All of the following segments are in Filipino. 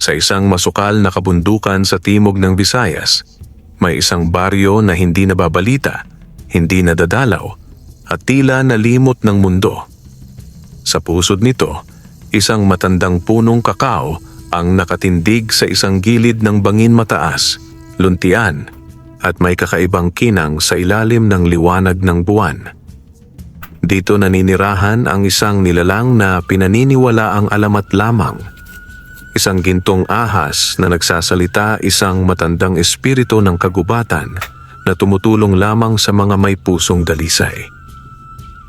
Sa isang masukal na kabundukan sa timog ng Visayas, may isang baryo na hindi nababalita, hindi nadadalaw, at tila nalimot ng mundo. Sa pusod nito, isang matandang punong kakao ang nakatindig sa isang gilid ng bangin mataas, luntian, at may kakaibang kinang sa ilalim ng liwanag ng buwan. Dito naninirahan ang isang nilalang na pinaniniwala ang alamat lamang. Isang gintong ahas na nagsasalita, isang matandang espiritu ng kagubatan na tumutulong lamang sa mga may pusong dalisay.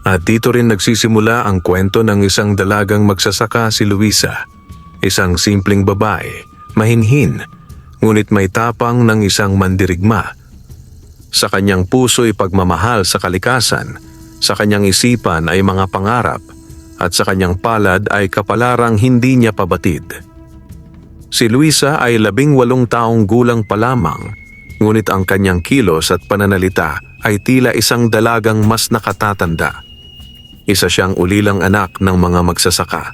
At dito rin nagsisimula ang kwento ng isang dalagang magsasaka, si Luisa. Isang simpleng babae, mahinhin, ngunit may tapang ng isang mandirigma. Sa kanyang puso'y pagmamahal sa kalikasan, sa kanyang isipan ay mga pangarap, at sa kanyang palad ay kapalarang hindi niya pabatid. Si Luisa ay 18 taong gulang pa lamang, ngunit ang kanyang kilos at pananalita ay tila isang dalagang mas nakatatanda. Isa siyang ulilang anak ng mga magsasaka.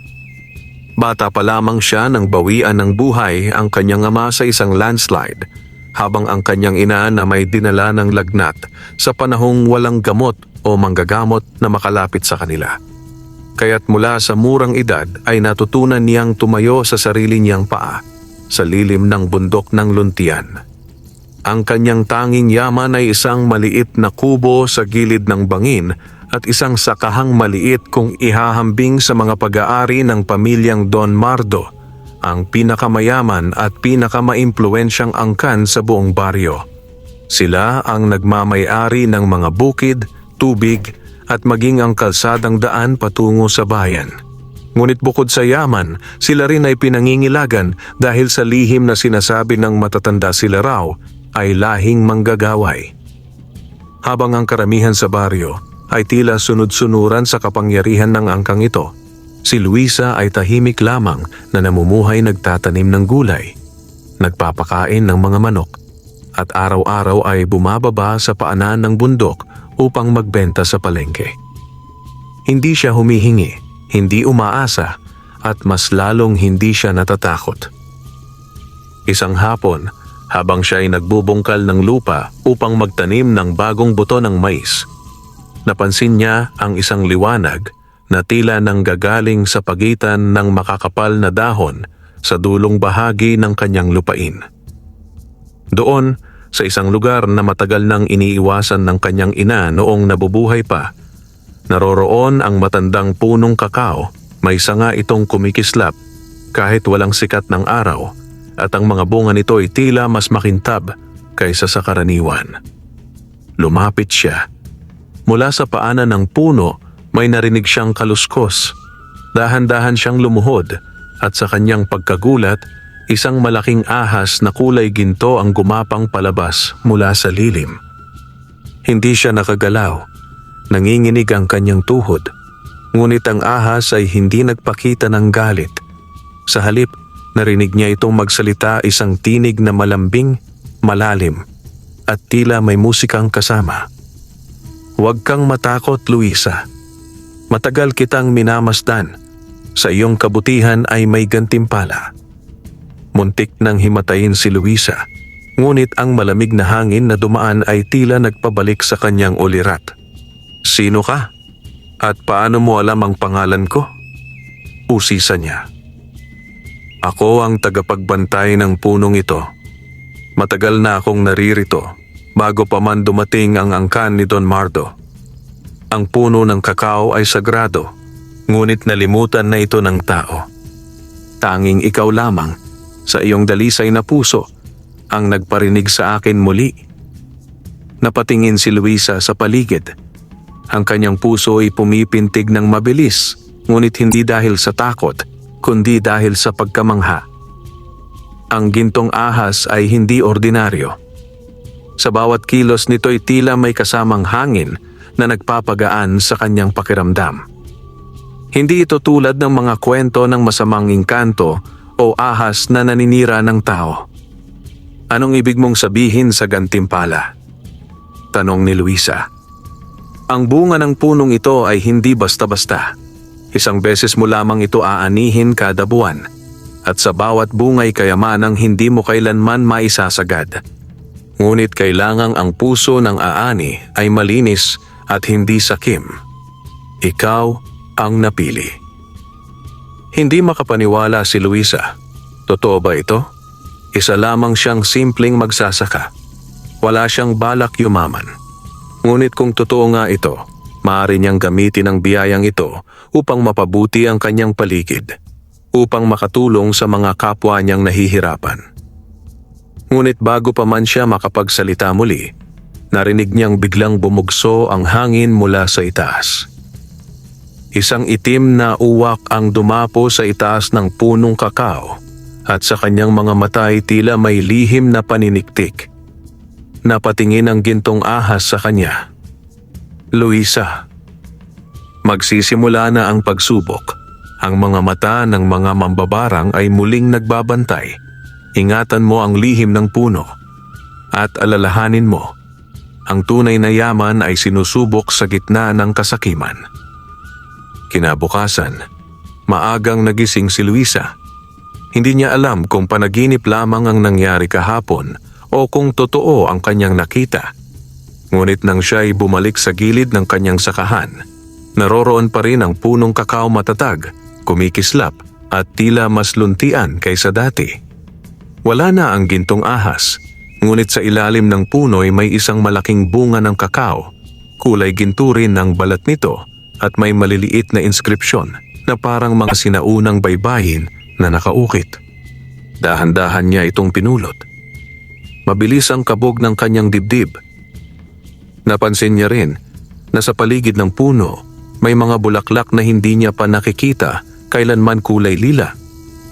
Bata pa lamang siya nang bawian ng buhay ang kanyang ama sa isang landslide, habang ang kanyang ina na may dinala ng lagnat sa panahong walang gamot o manggagamot na makalapit sa kanila. Kaya't mula sa murang edad ay natutunan niyang tumayo sa sarili niyang paa sa lilim ng bundok ng luntian. Ang kanyang tanging yaman ay isang maliit na kubo sa gilid ng bangin at isang sakahang maliit kung ihahambing sa mga pag-aari ng pamilyang Don Mardo, ang pinakamayaman at pinakamaimpluwensyang angkan sa buong baryo. Sila ang nagmamay-ari ng mga bukid, tubig, at maging ang kalsadang daan patungo sa bayan. Ngunit bukod sa yaman, sila rin ay pinangingilagan dahil sa lihim na sinasabi ng matatanda sila raw ay lahing manggagaway. Habang ang karamihan sa baryo ay tila sunod-sunuran sa kapangyarihan ng angkang ito, si Luisa ay tahimik lamang na namumuhay, nagtatanim ng gulay, nagpapakain ng mga manok, at araw-araw ay bumababa sa paanan ng bundok upang magbenta sa palengke. Hindi siya humihingi, hindi umaasa, at mas lalong hindi siya natatakot. Isang hapon, habang siya ay nagbubungkal ng lupa upang magtanim ng bagong buto ng mais, napansin niya ang isang liwanag na tila nanggagaling sa pagitan ng makakapal na dahon sa dulong bahagi ng kanyang lupain. Doon, sa isang lugar na matagal nang iniiwasan ng kanyang ina noong nabubuhay pa, naroroon ang matandang punong kakao. May sanga itong kumikislap kahit walang sikat ng araw, at ang mga bunga nito ay tila mas makintab kaysa sa karaniwan. Lumapit siya. Mula sa paanan ng puno, may narinig siyang kaluskos. Dahan-dahan siyang lumuhod, at sa kanyang pagkagulat, isang malaking ahas na kulay ginto ang gumapang palabas mula sa lilim. Hindi siya nakagalaw. Nanginginig ang kanyang tuhod. Ngunit ang ahas ay hindi nagpakita ng galit. Sa halip, narinig niya itong magsalita, isang tinig na malambing, malalim, at tila may musikang kasama. "Huwag kang matakot, Luisa. Matagal kitang minamasdan. Sa iyong kabutihan ay may gantimpala." Muntik nang himatayin si Luisa, ngunit ang malamig na hangin na dumaan ay tila nagpabalik sa kanyang ulirat. "Sino ka? At paano mo alam ang pangalan ko?" Usisa niya. "Ako ang tagapagbantay ng punong ito. Matagal na akong naririto, bago pa man dumating ang angkan ni Don Mardo. Ang puno ng kakao ay sagrado, ngunit nalimutan na ito ng tao. Tanging ikaw lamang, sa iyong dalisay na puso, ang nagparinig sa akin muli." Napatingin si Luisa sa paligid. Ang kanyang puso ay pumipintig ng mabilis, ngunit hindi dahil sa takot, kundi dahil sa pagkamangha. Ang gintong ahas ay hindi ordinaryo. Sa bawat kilos nito'y tila may kasamang hangin na nagpapagaan sa kanyang pakiramdam. Hindi ito tulad ng mga kwento ng masamang engkanto o ahas na naninira ng tao. "Anong ibig mong sabihin sa gantimpala?" tanong ni Luisa. "Ang bunga ng punong ito ay hindi basta-basta. Isang beses mo lamang ito aanihin kada buwan, at sa bawat bungay kayamanang hindi mo kailanman maisasagad. Ngunit kailangang ang puso ng aani ay malinis at hindi sakim. Ikaw ang napili. Hindi makapaniwala si Luisa. Totoo ba ito? Isa lamang siyang simpleng magsasaka. Wala siyang balak yumaman. Ngunit kung totoo nga ito, maaari niyang gamitin ang biyayang ito upang mapabuti ang kanyang paligid, upang makatulong sa mga kapwa niyang nahihirapan. Ngunit bago pa man siya makapagsalita muli, narinig niyang biglang bumugso ang hangin mula sa itaas. Isang itim na uwak ang dumapo sa itaas ng punong kakao at sa kanyang mga mata ay tila may lihim na paniniktik. Napatingin ang gintong ahas sa kanya. Luisa. Magsisimula na ang pagsubok. Ang mga mata ng mga mambabarang ay muling nagbabantay. Ingatan mo ang lihim ng puno at alalahanin mo, ang tunay na yaman ay sinusubok sa gitna ng kasakiman. Kinabukasan, maagang nagising si Luisa. Hindi niya alam kung panaginip lamang ang nangyari kahapon o kung totoo ang kanyang nakita. Ngunit nang siya ay bumalik sa gilid ng kanyang sakahan, naroroon pa rin ang punong kakao matatag, kumikislap at tila mas luntian kaysa dati. Wala na ang gintong ahas, ngunit sa ilalim ng puno ay may isang malaking bunga ng kakao. Kulay ginto rin ang balat nito at may maliliit na inskripsyon na parang mga sinaunang baybayin na nakaukit. Dahan-dahan niya itong pinulot. Mabilis ang kabog ng kanyang dibdib. Napansin niya rin na sa paligid ng puno may mga bulaklak na hindi niya pa nakikita kailanman kulay lila.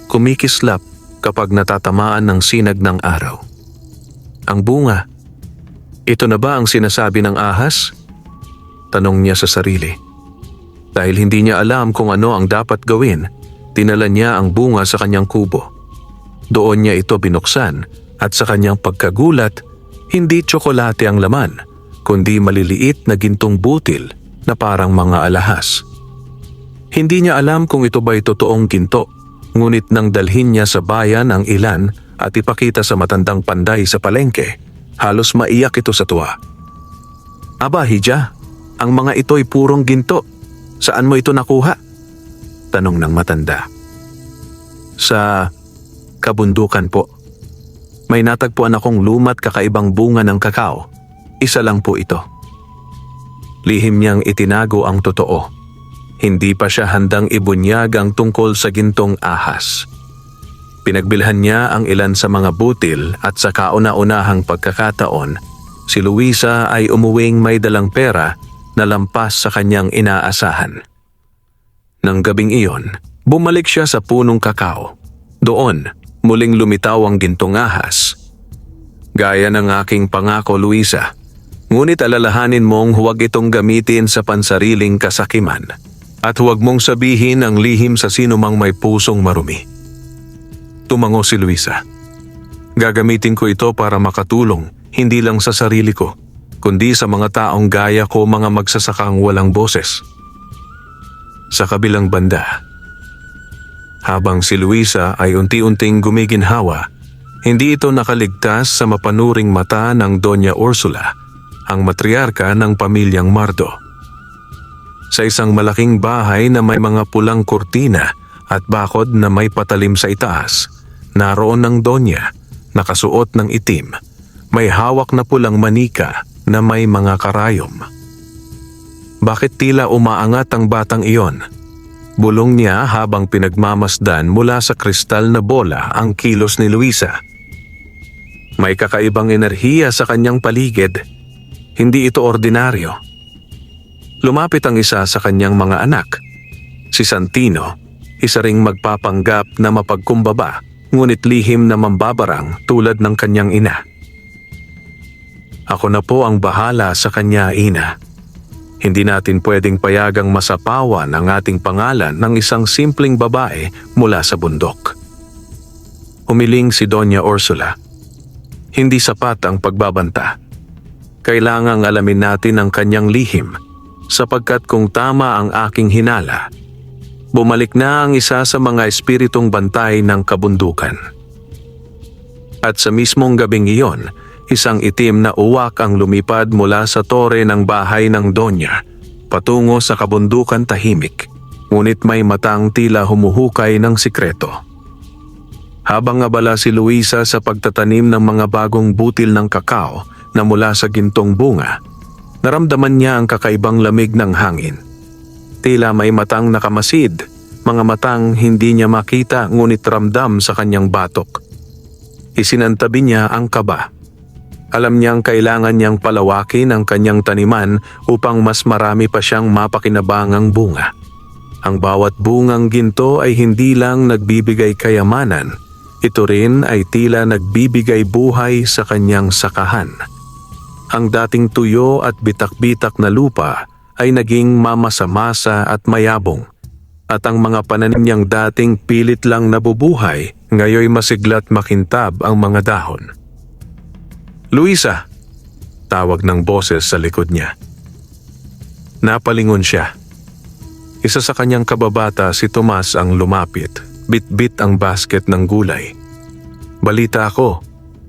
Kumikislap kapag natatamaan ng sinag ng araw. Ang bunga, ito na ba ang sinasabi ng ahas? Tanong niya sa sarili. Dahil hindi niya alam kung ano ang dapat gawin, dinala niya ang bunga sa kanyang kubo. Doon niya ito binuksan at sa kanyang pagkagulat, hindi tsokolate ang laman, kundi maliliit na gintong butil na parang mga alahas. Hindi niya alam kung ito ba'y totoong ginto. Ngunit nang dalhin niya sa bayan ang ilan at ipakita sa matandang panday sa palengke, halos maiyak ito sa tuwa. Aba, Hija, ang mga ito'y purong ginto. Saan mo ito nakuha? Tanong ng matanda. Sa kabundukan po. May natagpuan akong lumat kakaibang bunga ng kakao. Isa lang po ito. Lihim niyang itinago ang totoo. Hindi pa siya handang ibunyag ang tungkol sa gintong ahas. Pinagbilhan niya ang ilan sa mga butil at sa kauna-unahang pagkakataon, si Luisa ay umuwing may dalang pera na lampas sa kanyang inaasahan. Nang gabing iyon, bumalik siya sa punong kakao. Doon, muling lumitaw ang gintong ahas. Gaya ng aking pangako, Luisa, ngunit alalahanin mong huwag itong gamitin sa pansariling kasakiman. At huwag mong sabihin ang lihim sa sino mang may pusong marumi. Tumango si Luisa. Gagamitin ko ito para makatulong, hindi lang sa sarili ko, kundi sa mga taong gaya ko, mga magsasakang walang boses. Sa kabilang banda, habang si Luisa ay unti-unting gumiginhawa, hindi ito nakaligtas sa mapanuring mata ng Doña Ursula, ang matriarka ng pamilyang Mardo. Sa isang malaking bahay na may mga pulang kurtina at bakod na may patalim sa itaas, naroon ang Donya, nakasuot ng itim, may hawak na pulang manika na may mga karayom. Bakit tila umaangat ang batang iyon? Bulong niya habang pinagmamasdan mula sa kristal na bola ang kilos ni Luisa. May kakaibang enerhiya sa kanyang paligid. Hindi ito ordinaryo. Lumapit ang isa sa kanyang mga anak. Si Santino, isa ring magpapanggap na mapagkumbaba, ngunit lihim na mambabarang tulad ng kanyang ina. Ako na po ang bahala sa kanya, ina. Hindi natin pwedeng payagang masapawan ang ating pangalan ng isang simpleng babae mula sa bundok. Humiling si Doña Ursula. Hindi sapat ang pagbabanta. Kailangang alamin natin ang kanyang lihim, sapagkat kung tama ang aking hinala, Bumalik na ang isa sa mga espiritong bantay ng kabundukan. At sa mismong gabing iyon, isang itim na uwak ang lumipad mula sa tore ng bahay ng Donya, patungo sa kabundukan tahimik, ngunit may matang tila humuhukay ng sikreto. Habang abala si Luisa sa pagtatanim ng mga bagong butil ng kakao na mula sa gintong bunga, naramdaman niya ang kakaibang lamig ng hangin. Tila may matang nakamasid, mga matang hindi niya makita ngunit ramdam sa kanyang batok. Isinantabi niya ang kaba. Alam niyang kailangan niyang palawakin ang kanyang taniman upang mas marami pa siyang mapakinabangang bunga. Ang bawat bungang ginto ay hindi lang nagbibigay kayamanan, ito rin ay tila nagbibigay buhay sa kanyang sakahan. Ang dating tuyo at bitak-bitak na lupa ay naging mamasa-masa at mayabong. At ang mga pananim niyang dating pilit lang nabubuhay, ngayoy masigla't makintab ang mga dahon. "Luisa!" tawag ng boses sa likod niya. Napalingon siya. Isa sa kanyang kababata, si Tomas, ang lumapit, bit-bit ang basket ng gulay. "Balita ako,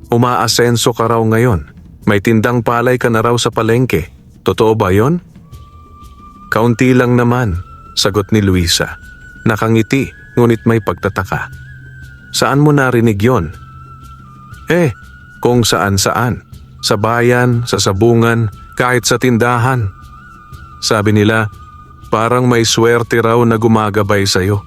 umaasenso ka raw ngayon. May tindang palay ka na raw sa palengke. Totoo ba yon?" "Kaunti lang naman," sagot ni Luisa. Nakangiti, ngunit may pagtataka. "Saan mo narinig yon?" Kung saan-saan. Sa bayan, sa sabungan, kahit sa tindahan. Sabi nila, parang may swerte raw na gumagabay sa'yo.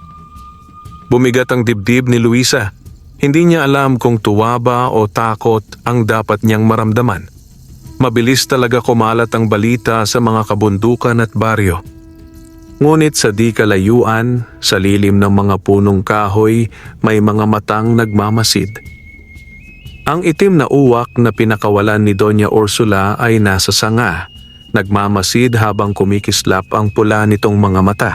Bumigat ang dibdib ni Luisa. Hindi niya alam kung tuwa ba o takot ang dapat niyang maramdaman. Mabilis talaga kumalat ang balita sa mga kabundukan at baryo. Ngunit sa di kalayuan, sa lilim ng mga punong kahoy, may mga matang nagmamasid. Ang itim na uwak na pinakawalan ni Doña Ursula ay nasa sanga, nagmamasid habang kumikislap ang pula nitong mga mata.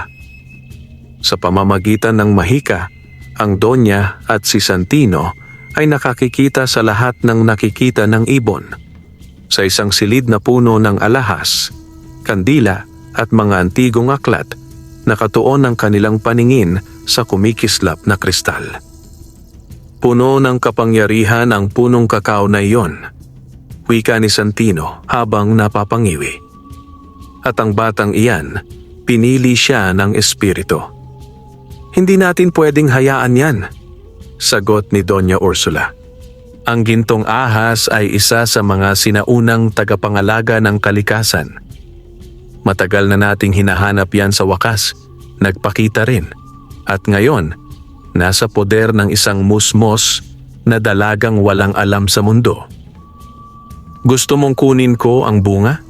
Sa pamamagitan ng mahika, ang Doña at si Santino ay nakakikita sa lahat ng nakikita ng ibon. Sa isang silid na puno ng alahas, kandila at mga antigong aklat, nakatuon ang kanilang paningin sa kumikislap na kristal. Puno ng kapangyarihan ang punong kakao na iyon, wika ni Santino habang napapangiwi. At ang batang iyan, pinili siya ng espiritu. "Hindi natin pwedeng hayaan yan," sagot ni Doña Ursula. Ang gintong ahas ay isa sa mga sinaunang tagapangalaga ng kalikasan. Matagal na nating hinahanap yan sa wakas, nagpakita rin. At ngayon, nasa poder ng isang musmos na dalagang walang alam sa mundo. "Gusto mong kunin ko ang bunga?"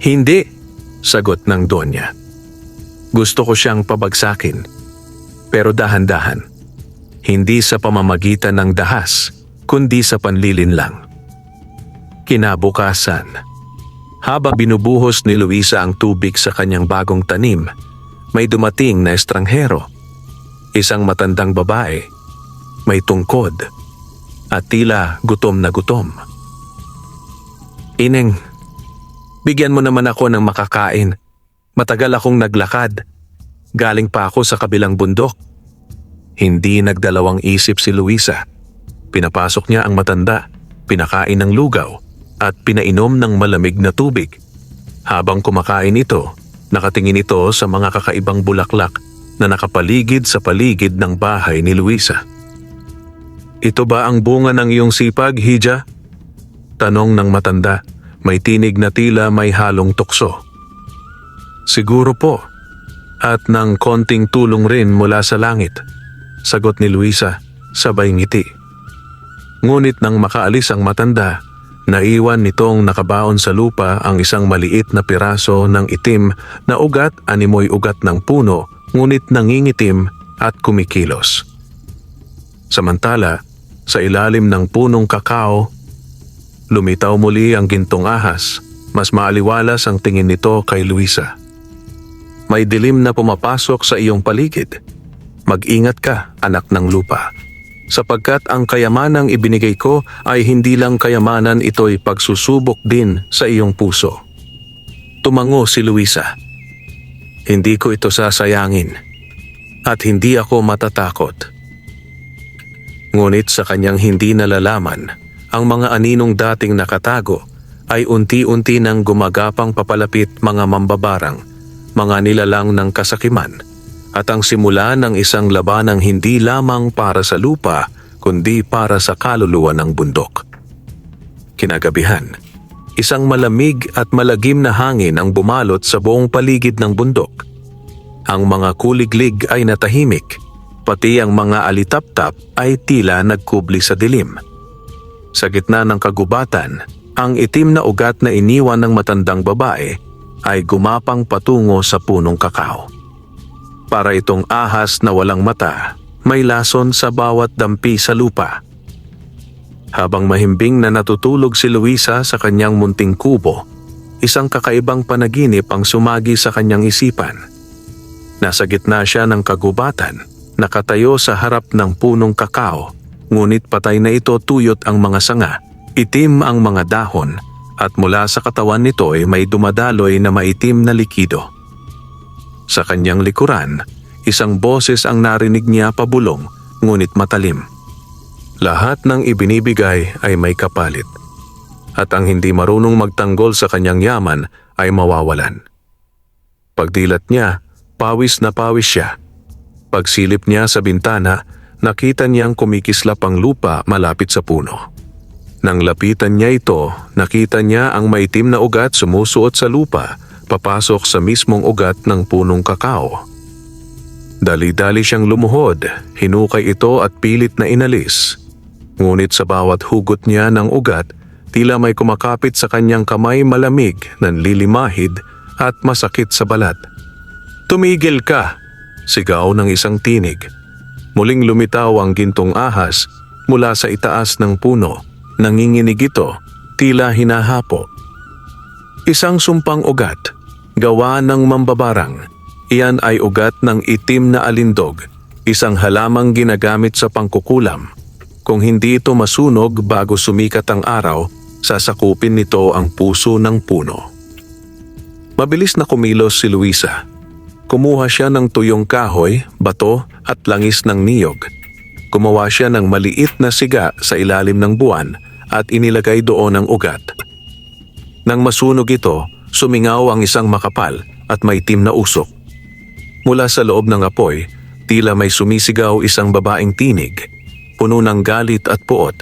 "Hindi," sagot ng Donya. "Gusto ko siyang pabagsakin. Pero dahan-dahan. Hindi sa pamamagitan ng dahas, kundi sa panlilin lang." Kinabukasan, habang binubuhos ni Luisa ang tubig sa kanyang bagong tanim, may dumating na estranghero. Isang matandang babae, may tungkod, at tila gutom na gutom. "Ineng, bigyan mo naman ako ng makakain. Matagal akong naglakad. Galing pa ako sa kabilang bundok." Hindi nagdalawang isip si Luisa. Pinapasok niya ang matanda, pinakain ng lugaw, at pinainom ng malamig na tubig. Habang kumakain ito, nakatingin ito sa mga kakaibang bulaklak na nakapaligid sa paligid ng bahay ni Luisa. "Ito ba ang bunga ng iyong sipag, Hija?" tanong ng matanda, may tinig na tila may halong tukso. "Siguro po, at ng konting tulong rin mula sa langit," sagot ni Luisa, sabay ngiti. Ngunit nang makaalis ang matanda, naiwan nitong nakabaon sa lupa ang isang maliit na piraso ng itim na ugat, animoy ugat ng puno, ngunit nangingitim at kumikilos. Samantala, sa ilalim ng punong kakao, lumitaw muli ang gintong ahas. Mas maaliwalas ang tingin nito kay Luisa. "May dilim na pumapasok sa iyong paligid. Mag-ingat ka, anak ng lupa. Sapagkat ang kayamanang ibinigay ko ay hindi lang kayamanan, ito'y pagsusubok din sa iyong puso." Tumango si Luisa. "Hindi ko ito sasayangin. at hindi ako matatakot. Ngunit sa kanyang hindi nalalaman, ang mga aninong dating nakatago ay unti-unti nang gumagapang papalapit mga mambabarang, mga nilalang ng kasakiman, at ang simula ng isang labanang hindi lamang para sa lupa, kundi para sa kaluluwa ng bundok. Kinagabihan, isang malamig at malagim na hangin ang bumalot sa buong paligid ng bundok. Ang mga kuliglig ay natahimik, pati ang mga alitaptap ay tila nagkubli sa dilim. Sa gitna ng kagubatan, ang itim na ugat na iniwan ng matandang babae ay gumapang patungo sa punong kakao. Para itong ahas na walang mata, may lason sa bawat dampi sa lupa. Habang mahimbing na natutulog si Luisa sa kanyang munting kubo, isang kakaibang panaginip ang sumagi sa kanyang isipan. Nasa gitna siya ng kagubatan, nakatayo sa harap ng punong kakao, ngunit patay na ito, tuyot ang mga sanga, itim ang mga dahon, at mula sa katawan nito ay may dumadaloy na maitim na likido. Sa kanyang likuran, isang boses ang narinig niya pabulong, ngunit matalim. Lahat ng ibinibigay ay may kapalit, at ang hindi marunong magtanggol sa kanyang yaman ay mawawalan. Pagdilat niya, pawis na pawis siya. Pagsilip niya sa bintana, nakita niyang kumikislap ang lupa malapit sa puno. Nang lapitan niya ito, nakita niya ang maitim na ugat sumusuot sa lupa, papasok sa mismong ugat ng punong kakao. Dali-dali siyang lumuhod, hinukay ito at pilit na inalis. Ngunit sa bawat hugot niya ng ugat, tila may kumakapit sa kanyang kamay, malamig, nanlilimahid at masakit sa balat. "Tumigil ka!" sigaw ng isang tinig. Muling lumitaw ang gintong ahas mula sa itaas ng puno. Nanginginig ito, tila hinahapo. Isang sumpang ugat, gawa ng mambabarang. Iyan ay ugat ng itim na alindog, isang halamang ginagamit sa pangkukulam. Kung hindi ito masunog bago sumikat ang araw, sasakupin nito ang puso ng puno. Mabilis na kumilos si Luisa. Kumuha siya ng tuyong kahoy, bato at langis ng niyog. Gumawa siya ng maliit na siga sa ilalim ng buwan at inilagay doon ang ugat. Nang masunog ito, sumingaw ang isang makapal at maitim na usok. Mula sa loob ng apoy, tila may sumisigaw isang babaeng tinig, puno ng galit at puot.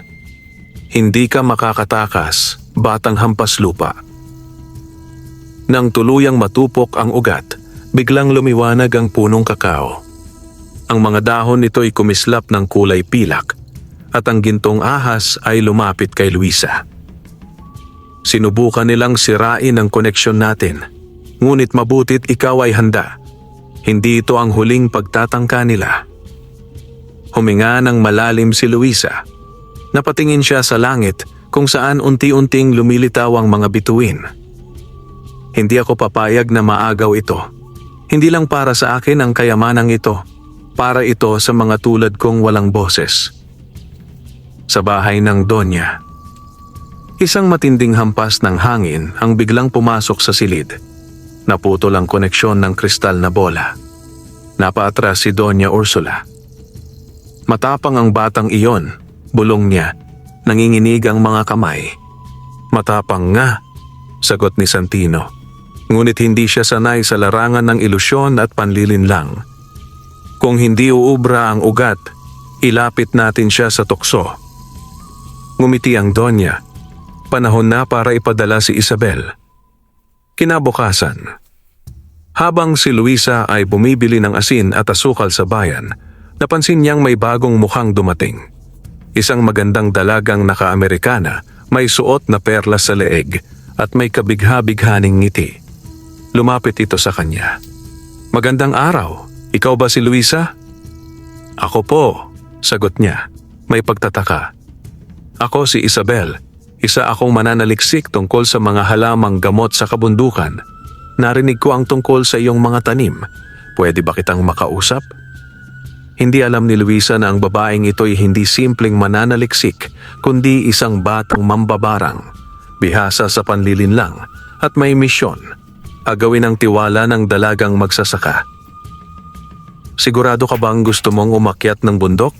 "Hindi ka makakatakas, batang hampas lupa." Nang tuluyang matupok ang ugat, biglang lumiwanag ang punong kakao. Ang mga dahon nito ay kumislap ng kulay pilak at ang gintong ahas ay lumapit kay Luisa. Sinubukan nilang sirain ang koneksyon natin, ngunit mabutit ikaw ay handa. Hindi ito ang huling pagtatangka nila. Huminga ng malalim si Luisa. Napatingin siya sa langit kung saan unti-unting lumilitaw ang mga bituin. "Hindi ako papayag na maagaw ito. Hindi lang para sa akin ang kayamanang ito, para ito sa mga tulad kong walang boses." Sa bahay ng Donya, isang matinding hampas ng hangin ang biglang pumasok sa silid. Naputol ang koneksyon ng kristal na bola. Napaatras si Doña Ursula. Matapang ang batang iyon, bulong niya. Nanginginig ang mga kamay. "Matapang nga," sagot ni Santino. Ngunit hindi siya sanay sa larangan ng ilusyon at panlilinlang. "Kung hindi uubra ang ugat, ilapit natin siya sa tukso." Ngumiti ang Donya. Panahon na para ipadala si Isabel. Kinabukasan, habang si Luisa ay bumibili ng asin at asukal sa bayan, napansin niyang may bagong mukhang dumating. Isang magandang dalagang naka-Amerikana, may suot na perlas sa leeg at may kabigha-bighaning ngiti. Lumapit ito sa kanya. "Magandang araw, ikaw ba si Luisa?" "Ako po," sagot niya, may pagtataka. "Ako si Isabel. Isa akong mananaliksik tungkol sa mga halamang gamot sa kabundukan. Narinig ko ang tungkol sa iyong mga tanim. Pwede ba kitang makausap?" Hindi alam ni Luisa na ang babaeng ito ay hindi simpleng mananaliksik, kundi isang batang mambabarang, bihasa sa panlilinlang at may misyon, agawin ang tiwala ng dalagang magsasaka. Sigurado ka bang gusto mong umakyat ng bundok?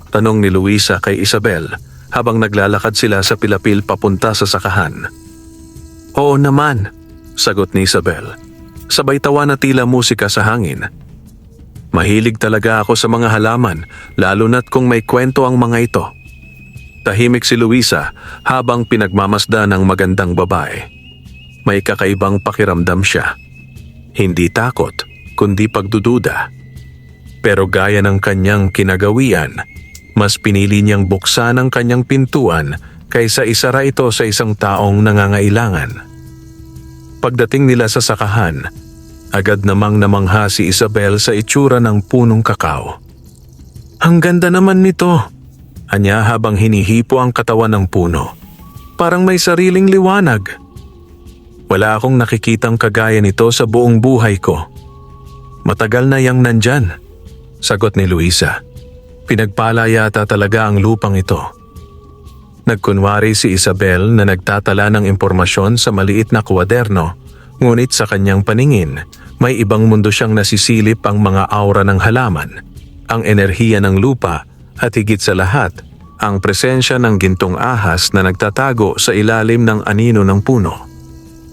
Tanong ni Luisa kay Isabel habang naglalakad sila sa pilapil papunta sa sakahan. Oo naman, sagot ni Isabel. Sabay tawa na tila musika sa hangin. Mahilig talaga ako sa mga halaman, lalo na't kung may kwento ang mga ito. Tahimik si Luisa habang pinagmamasdan ng magandang babae. May kakaibang pakiramdam siya. Hindi takot, kundi pagdududa. Pero gaya ng kanyang kinagawian, mas pinili niyang buksan ang kanyang pintuan kaysa isara ito sa isang taong nangangailangan. Pagdating nila sa sakahan, agad namang namangha si Isabel sa itsura ng punong kakao. Ang ganda naman nito, anya habang hinihipo ang katawan ng puno. Parang may sariling liwanag. Wala akong nakikitang kagaya nito sa buong buhay ko. Matagal na yang nandyan, sagot ni Luisa. Pinagpala yata talaga ang lupang ito. Nagkunwari si Isabel na nagtatala ng impormasyon sa maliit na kwaderno, ngunit sa kanyang paningin, may ibang mundo siyang nasisilip ang mga aura ng halaman, ang enerhiya ng lupa at higit sa lahat, ang presensya ng gintong ahas na nagtatago sa ilalim ng anino ng puno.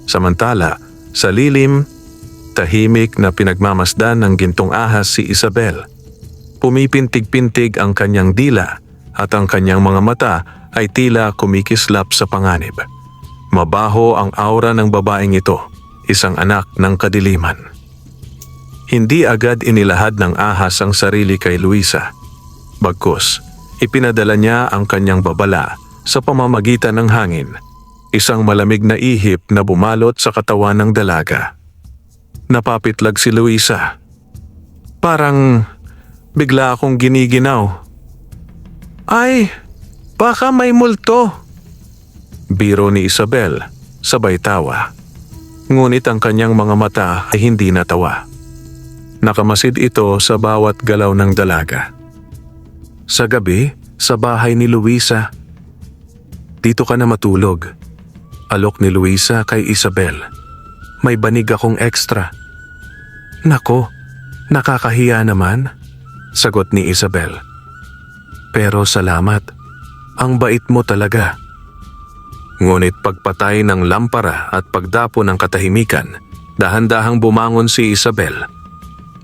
Samantala, sa lilim, tahimik na pinagmamasdan ng gintong ahas si Isabel. Pumipintig-pintig ang kanyang dila at ang kanyang mga mata ay tila kumikislap sa panganib. Mabaho ang aura ng babaeng ito, isang anak ng kadiliman. Hindi agad inilahad ng ahas ang sarili kay Luisa. Bagkus, ipinadala niya ang kanyang babala sa pamamagitan ng hangin, isang malamig na ihip na bumalot sa katawan ng dalaga. Napapitlag si Luisa. Parang bigla akong giniginaw. Ay, baka may multo. Biro ni Isabel, sabay tawa. Ngunit ang kanyang mga mata ay hindi natawa. Nakamasid ito sa bawat galaw ng dalaga. Sa gabi, sa bahay ni Luisa. Dito ka na matulog. Alok ni Luisa kay Isabel. May banig akong extra. Nako, nakakahiya naman, sagot ni Isabel. Pero salamat, ang bait mo talaga. Ngunit pagpatay ng lampara at pagdapo ng katahimikan, dahan-dahang bumangon si Isabel.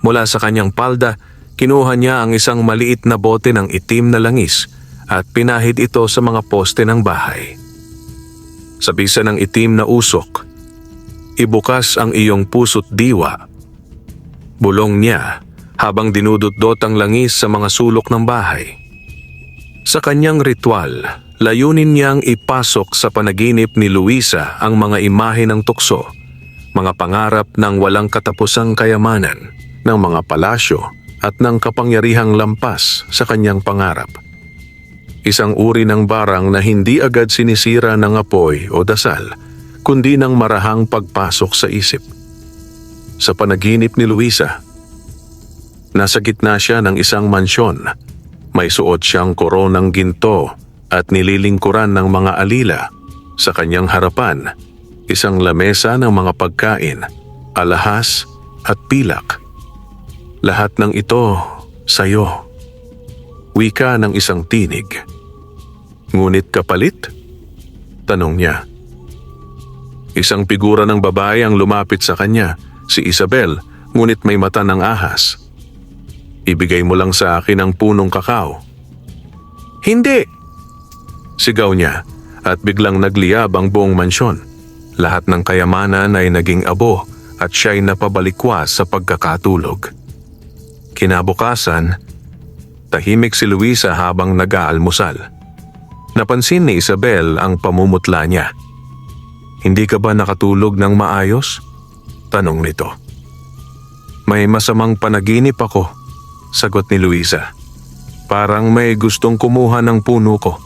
Mula sa kanyang palda, kinuha niya ang isang maliit na bote ng itim na langis at pinahid ito sa mga poste ng bahay. Sa bisa ng itim na usok, ibukas ang iyong puso't diwa. Bulong niya habang dinudot-dot ang langis sa mga sulok ng bahay. Sa kanyang ritual, layunin niyang ipasok sa panaginip ni Luisa ang mga imahe ng tukso, mga pangarap ng walang katapusang kayamanan, ng mga palasyo at ng kapangyarihang lampas sa kanyang pangarap. Isang uri ng barang na hindi agad sinisira ng apoy o dasal, kundi ng marahang pagpasok sa isip. Sa panaginip ni Luisa, nasa gitna siya ng isang mansyon. May suot siyang koronang ginto at nililingkuran ng mga alila. Sa kanyang harapan, isang lamesa ng mga pagkain, alahas at pilak. Lahat ng ito sa'yo. Wika ng isang tinig. Ngunit kapalit? Tanong niya. Isang figura ng babae ang lumapit sa kanya, si Isabel, ngunit may mata ng ahas. Ibigay mo lang sa akin ang punong kakao. Hindi! Sigaw niya at biglang nagliyab ang buong mansyon. Lahat ng kayamanan ay naging abo at siya'y napabalikwas sa pagkakatulog. Kinabukasan, tahimik si Luisa habang nag-aalmusal. Napansin ni Isabel ang pamumutla niya. Hindi ka ba nakatulog ng maayos? Tanong nito. May masamang panaginip ako, sagot ni Luisa. Parang may gustong kumuha ng puno ko.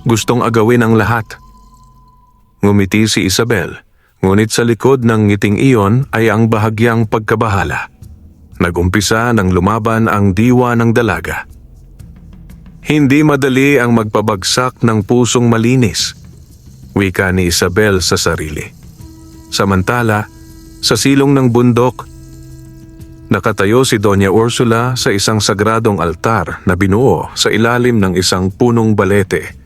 Gustong agawin ang lahat. Ngumiti si Isabel, ngunit sa likod ng ngiting iyon ay ang bahagyang pagkabahala. Nagumpisa nang lumaban ang diwa ng dalaga. Hindi madali ang magpabagsak ng pusong malinis, wika ni Isabel sa sarili. Samantala, sa silong ng bundok, Nakatayo si Doña Ursula sa isang sagradong altar na binuo sa ilalim ng isang punong balete.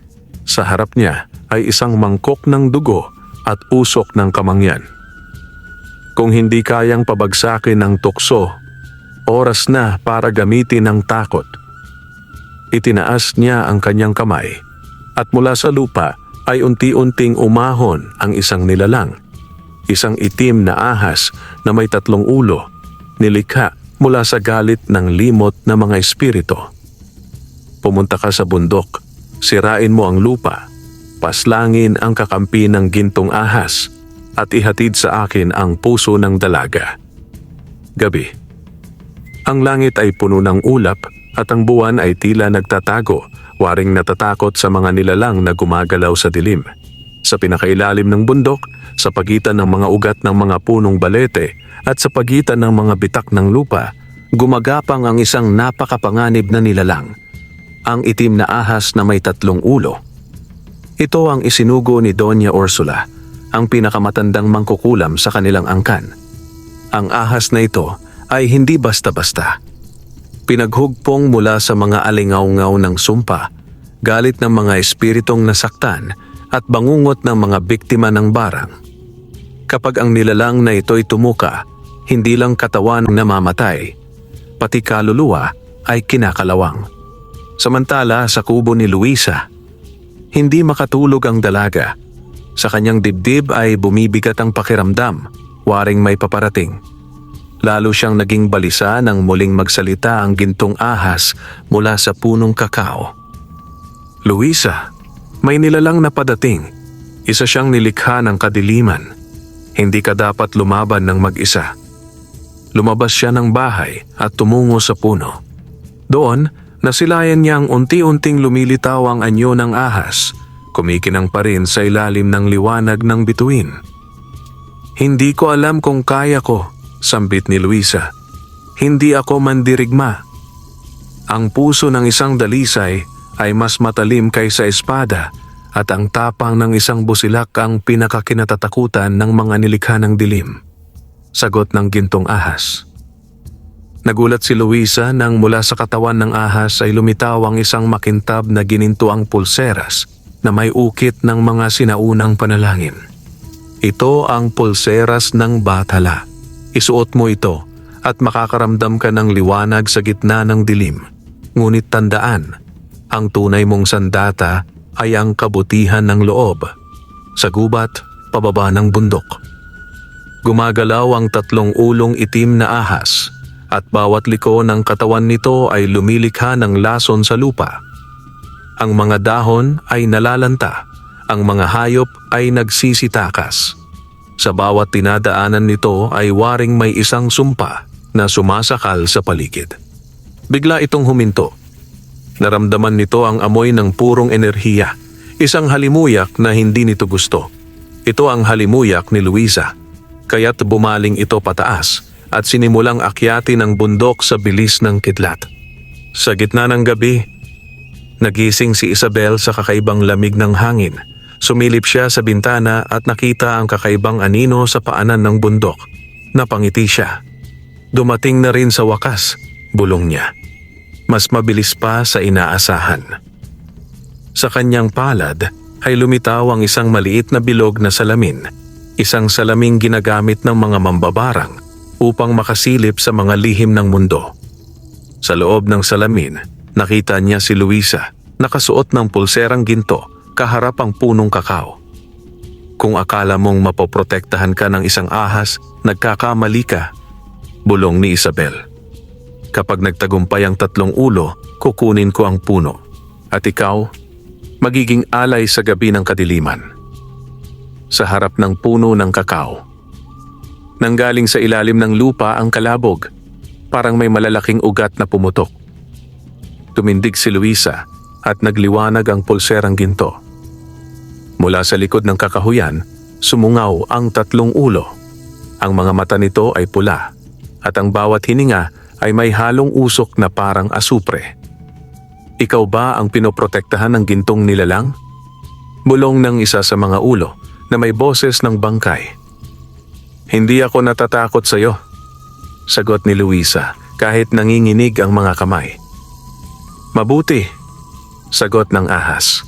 Sa harap niya ay isang mangkok ng dugo at usok ng kamangyan. Kung hindi kayang pabagsakin ng tukso, oras na para gamitin ng takot. Itinaas niya ang kanyang kamay at mula sa lupa ay unti-unting umahon ang isang nilalang. Isang itim na ahas na may 3 ulo, nilikha mula sa galit ng limot na mga espiritu. Pumunta ka sa bundok, sirain mo ang lupa, paslangin ang kakampi ng gintong ahas, at ihatid sa akin ang puso ng dalaga. Gabi. Ang langit ay puno ng ulap at ang buwan ay tila nagtatago, waring natatakot sa mga nilalang na gumagalaw sa dilim. Sa pinakailalim ng bundok, sa pagitan ng mga ugat ng mga punong balete at sa pagitan ng mga bitak ng lupa, gumagapang ang isang napakapanganib na nilalang, ang itim na ahas na may 3 ulo. Ito ang isinugo ni Doña Ursula, ang pinakamatandang mangkukulam sa kanilang angkan. Ang ahas na ito ay hindi basta-basta. Pinaghugpong mula sa mga alingaw-ngaw ng sumpa, galit ng mga espiritong nasaktan at bangungot ng mga biktima ng barang. Kapag ang nilalang na ito'y tumuka, hindi lang katawan ang namamatay, pati kaluluwa ay kinakalawang. Samantala sa kubo ni Luisa, hindi makatulog ang dalaga. Sa kanyang dibdib ay bumibigat ang pakiramdam, waring may paparating. Lalo siyang naging balisa nang muling magsalita ang gintong ahas mula sa punong kakao. Luisa, may nilalang na padating. Isa siyang nilikha ng kadiliman. Hindi ka dapat lumaban ng mag-isa. Lumabas siya ng bahay at tumungo sa puno. Doon, nasilayan niyang unti-unting lumilitaw ang anyo ng ahas, kumikinang pa rin sa ilalim ng liwanag ng bituin. Hindi ko alam kung kaya ko, sambit ni Luisa. Hindi ako mandirigma. Ang puso ng isang dalisay ay mas matalim kaysa espada at ang tapang ng isang busilak ang pinakakinatatakutan ng mga nilikha ng dilim. Sagot ng gintong ahas. Nagulat si Luisa nang mula sa katawan ng ahas ay lumitaw ang isang makintab na ginintuang pulseras na may ukit ng mga sinaunang panalangin. Ito ang pulseras ng Bathala. Isuot mo ito at makakaramdam ka ng liwanag sa gitna ng dilim. Ngunit tandaan, ang tunay mong sandata ay ang kabutihan ng loob. Sa gubat, pababa ng bundok. Gumagalaw ang 3 ulong itim na ahas at bawat liko ng katawan nito ay lumilikha ng lason sa lupa. Ang mga dahon ay nalalanta, ang mga hayop ay nagsisitakas. Sa bawat tinadaanan nito ay waring may isang sumpa na sumasakal sa paligid. Bigla itong huminto. Naramdaman nito ang amoy ng purong enerhiya, isang halimuyak na hindi nito gusto. Ito ang halimuyak ni Luisa, kaya't bumaling ito pataas at sinimulang akyatin ang bundok sa bilis ng kidlat. Sa gitna ng gabi, nagising si Isabel sa kakaibang lamig ng hangin. Sumilip siya sa bintana at nakita ang kakaibang anino sa paanan ng bundok. Napangiti siya. Dumating na rin sa wakas, bulong niya. Mas mabilis pa sa inaasahan. Sa kanyang palad ay lumitaw ang isang maliit na bilog na salamin, isang salaming ginagamit ng mga mambabarang upang makasilip sa mga lihim ng mundo. Sa loob ng salamin, nakita niya si Luisa, nakasuot ng pulserang ginto, kaharap ang punong kakao. Kung akala mong mapoprotektahan ka ng isang ahas, nagkakamali ka, bulong ni Isabel. Kapag nagtagumpay ang 3 ulo, kukunin ko ang puno. At ikaw, magiging alay sa gabi ng kadiliman. Sa harap ng puno ng kakao. Nanggaling sa ilalim ng lupa ang kalabog, parang may malalaking ugat na pumutok. Tumindig si Luisa at nagliwanag ang pulserang ginto. Mula sa likod ng kakahuyan, sumungaw ang 3 ulo. Ang mga mata nito ay pula at ang bawat hininga ay may halong usok na parang asupre. Ikaw ba ang pinoprotektahan ng gintong nilalang? Bulong ng isa sa mga ulo na may boses ng bangkay. Hindi ako natatakot sa iyo. Sagot ni Luisa kahit nanginginig ang mga kamay. Mabuti, sagot ng ahas.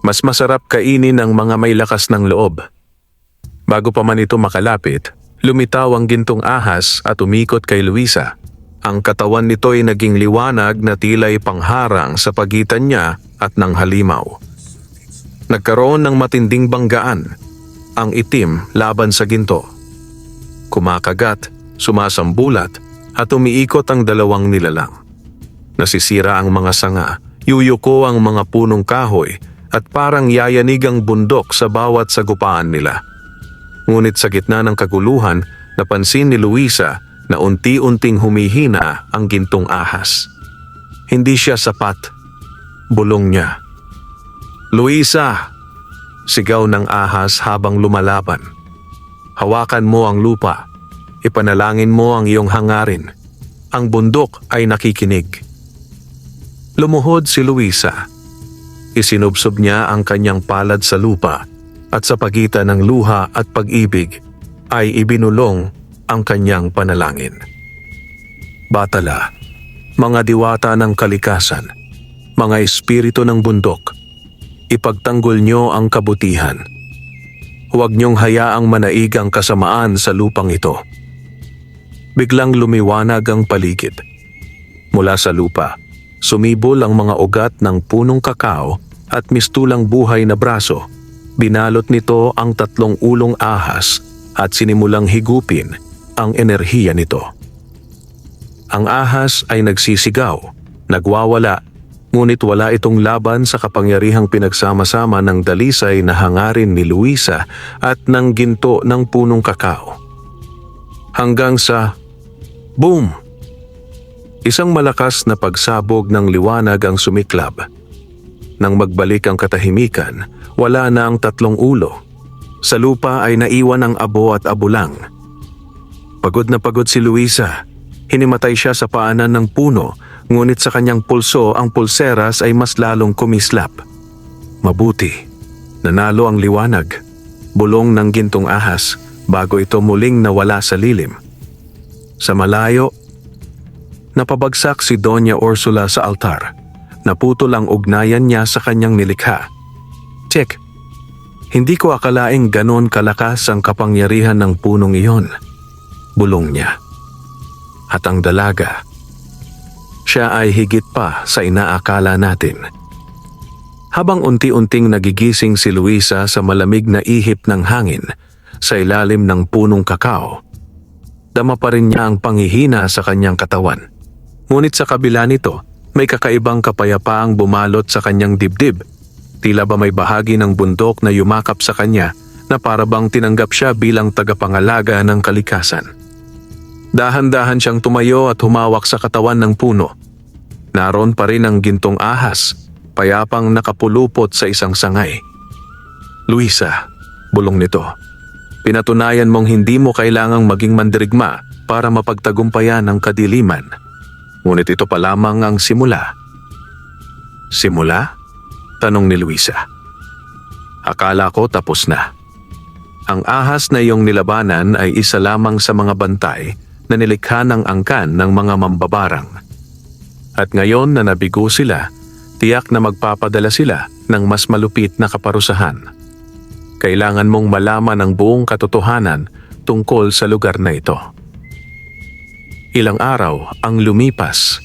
Mas masarap kainin ng mga may lakas ng loob. Bago pa man ito makalapit, lumitaw ang gintong ahas at umikot kay Luisa. Ang katawan nito ay naging liwanag na tila'y pangharang sa pagitan niya at ng halimaw. Nagkaroon ng matinding banggaan, ang itim laban sa ginto. Kumakagat, sumasambulat at umiikot ang dalawang nilalang. Nasisira ang mga sanga, yuyuko ang mga punong kahoy at parang yayanig ang bundok sa bawat sagupaan nila. Ngunit sa gitna ng kaguluhan, napansin ni Luisa na unti-unting humihina ang gintong ahas. Hindi siya sapat. Bulong niya. Luisa! Sigaw ng ahas habang lumalaban. Hawakan mo ang lupa. Ipanalangin mo ang iyong hangarin. Ang bundok ay nakikinig. Lumuhod si Luisa. Isinubsob niya ang kanyang palad sa lupa at sa pagitan ng luha at pag-ibig ay ibinulong ang kanyang panalangin. Batala, mga diwata ng kalikasan, mga espiritu ng bundok, ipagtanggol niyo ang kabutihan. Huwag niyong hayaang manaig ang kasamaan sa lupang ito. Biglang lumiwanag ang paligid. Mula sa lupa, sumibol ang mga ugat ng punong kakao at mistulang buhay na braso. Binalot nito ang 3 ulong ahas at sinimulang higupin ang enerhiya nito. Ang ahas ay nagsisigaw, nagwawala, ngunit wala itong laban sa kapangyarihang pinagsama-sama ng dalisay na hangarin ni Luisa at ng ginto ng punong kakao. Hanggang sa boom! Isang malakas na pagsabog ng liwanag ang sumiklab. Nang magbalik ang katahimikan, wala na ang 3 ulo. Sa lupa ay naiwan ang abo at abulang. Pagod na pagod si Luisa. Hinimatay siya sa paanan ng puno, ngunit sa kanyang pulso ang pulseras ay mas lalong kumislap. Mabuti, nanalo ang liwanag. Bulong ng gintong ahas bago ito muling nawala sa lilim. Sa malayo, napabagsak si Doña Ursula sa altar. Naputol ang ugnayan niya sa kanyang nilikha. Check, hindi ko akalaing ganon kalakas ang kapangyarihan ng punong iyon. Bulong niya. At ang dalaga, siya ay higit pa sa inaakala natin. Habang unti-unting nagigising si Luisa sa malamig na ihip ng hangin sa ilalim ng punong kakao, dama pa rin niya ang panghihina sa kanyang katawan. Ngunit sa kabila nito, may kakaibang kapayapaang bumalot sa kanyang dibdib. Tila ba may bahagi ng bundok na yumakap sa kanya na para bang tinanggap siya bilang tagapangalaga ng kalikasan. Dahan-dahan siyang tumayo at humawak sa katawan ng puno. Naroon pa rin ang gintong ahas, payapang nakapulupot sa isang sangay. Luisa, bulong nito, pinatunayan mong hindi mo kailangang maging mandirigma para mapagtagumpayan ang kadiliman. Ngunit ito pa lamang ang simula. Simula? Tanong ni Luisa. Akala ko tapos na. Ang ahas na iyong nilabanan ay isa lamang sa mga bantay na nilikha ng angkan ng mga mambabarang. At ngayon na nabigo sila, tiyak na magpapadala sila ng mas malupit na kaparusahan. Kailangan mong malaman ang buong katotohanan tungkol sa lugar na ito. Ilang araw ang lumipas.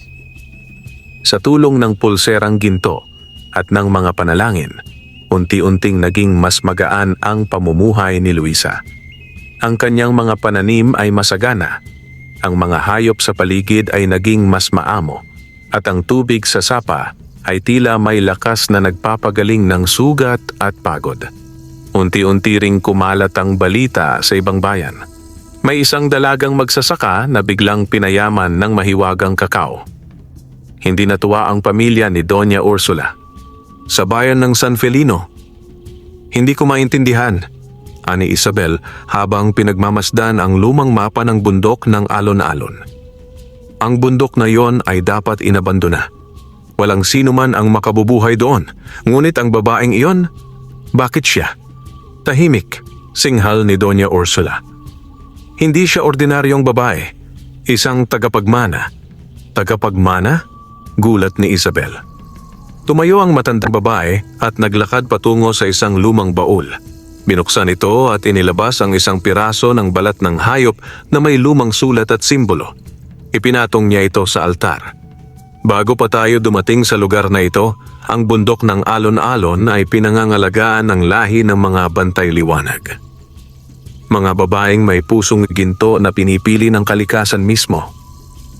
Sa tulong ng pulserang ginto at ng mga panalangin, unti-unting naging mas magaan ang pamumuhay ni Luisa. Ang kanyang mga pananim ay masagana, ang mga hayop sa paligid ay naging mas maamo, at ang tubig sa sapa ay tila may lakas na nagpapagaling ng sugat at pagod. Unti-unti ring kumalat ang balita sa ibang bayan. May isang dalagang magsasaka na biglang pinayaman ng mahiwagang kakao. Hindi natuwa ang pamilya ni Doña Ursula. Sa bayan ng San Felino, hindi ko maintindihan, ani Isabel habang pinagmamasdan ang lumang mapa ng bundok ng alon-alon. Ang bundok na yon ay dapat inabandona. Walang sino man ang makabubuhay doon, ngunit ang babaeng iyon, bakit siya? Tahimik, singhal ni Doña Ursula. Hindi siya ordinaryong babae. Isang tagapagmana. Tagapagmana? Gulat ni Isabel. Tumayo ang matandang babae at naglakad patungo sa isang lumang baul. Binuksan ito at inilabas ang isang piraso ng balat ng hayop na may lumang sulat at simbolo. Ipinatong niya ito sa altar. Bago pa tayo dumating sa lugar na ito, ang bundok ng alon-alon ay pinangangalagaan ng lahi ng mga bantay liwanag. Mga babaeng may pusong ginto na pinipili ng kalikasan mismo.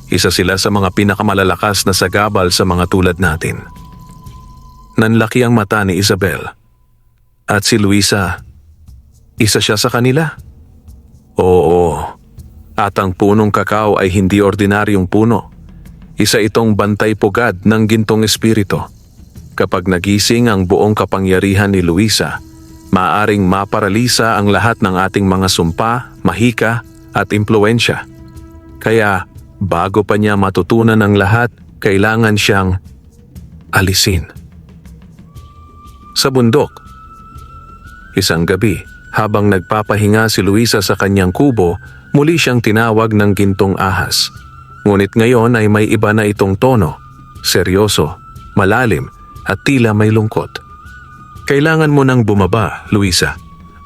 Isa sila sa mga pinakamalalakas na sagabal sa mga tulad natin. Nanlaki ang mata ni Isabel. At si Luisa, isa siya sa kanila. Oo, at ang punong kakao ay hindi ordinaryong puno. Isa itong bantay pugad ng gintong espiritu. Kapag nagising ang buong kapangyarihan ni Luisa, maaring maparalisa ang lahat ng ating mga sumpa, mahika at impluensya. Kaya bago pa niya matutunan ang lahat, kailangan siyang alisin. Sa bundok, isang gabi, habang nagpapahinga si Luisa sa kanyang kubo, muli siyang tinawag ng gintong ahas. Ngunit ngayon ay may iba na itong tono, seryoso, malalim at tila may lungkot. Kailangan mo nang bumaba, Luisa.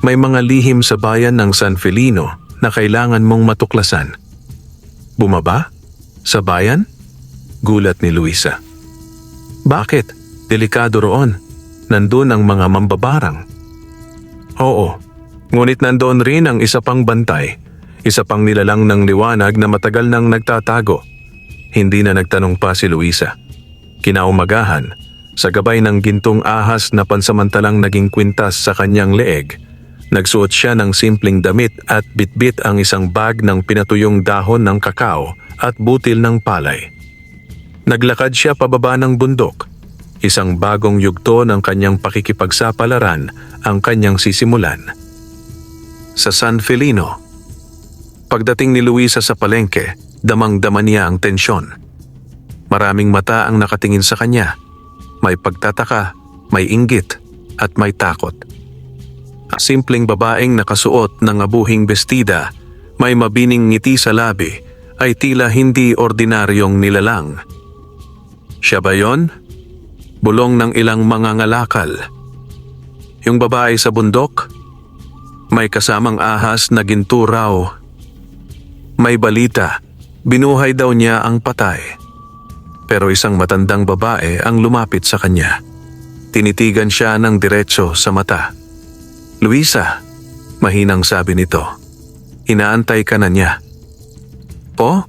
May mga lihim sa bayan ng San Felino na kailangan mong matuklasan. Bumaba? Sa bayan? Gulat ni Luisa. Bakit? Delikado roon. Nandun ang mga mambabarang. Oo, ngunit nandoon rin ang isa pang bantay. Isa pang nilalang ng liwanag na matagal nang nagtatago. Hindi na nagtanong pa si Luisa. Kinaumagahan, sa gabay ng gintong ahas na pansamantalang naging kwintas sa kanyang leeg, nagsuot siya ng simpleng damit at bitbit ang isang bag ng pinatuyong dahon ng kakao at butil ng palay. Naglakad siya pababa ng bundok. Isang bagong yugto ng kanyang pakikipagsapalaran ang kanyang sisimulan. Sa San Felino. Pagdating ni Luisa sa palengke, damang-dama niya ang tensyon. Maraming mata ang nakatingin sa kanya. May pagtataka, may inggit, at may takot. Ang simpleng babaeng nakasuot ng abuhing bestida, may mabining ngiti sa labi, ay tila hindi ordinaryong nilalang. Siya ba yon? Bulong ng ilang mga ngalakal. Yung babae sa bundok, may kasamang ahas na ginto raw. May balita, binuhay daw niya ang patay. Pero isang matandang babae ang lumapit sa kanya. Tinitigan siya ng diretso sa mata. Luisa, mahinang sabi nito. Inaantay ka na niya. Po?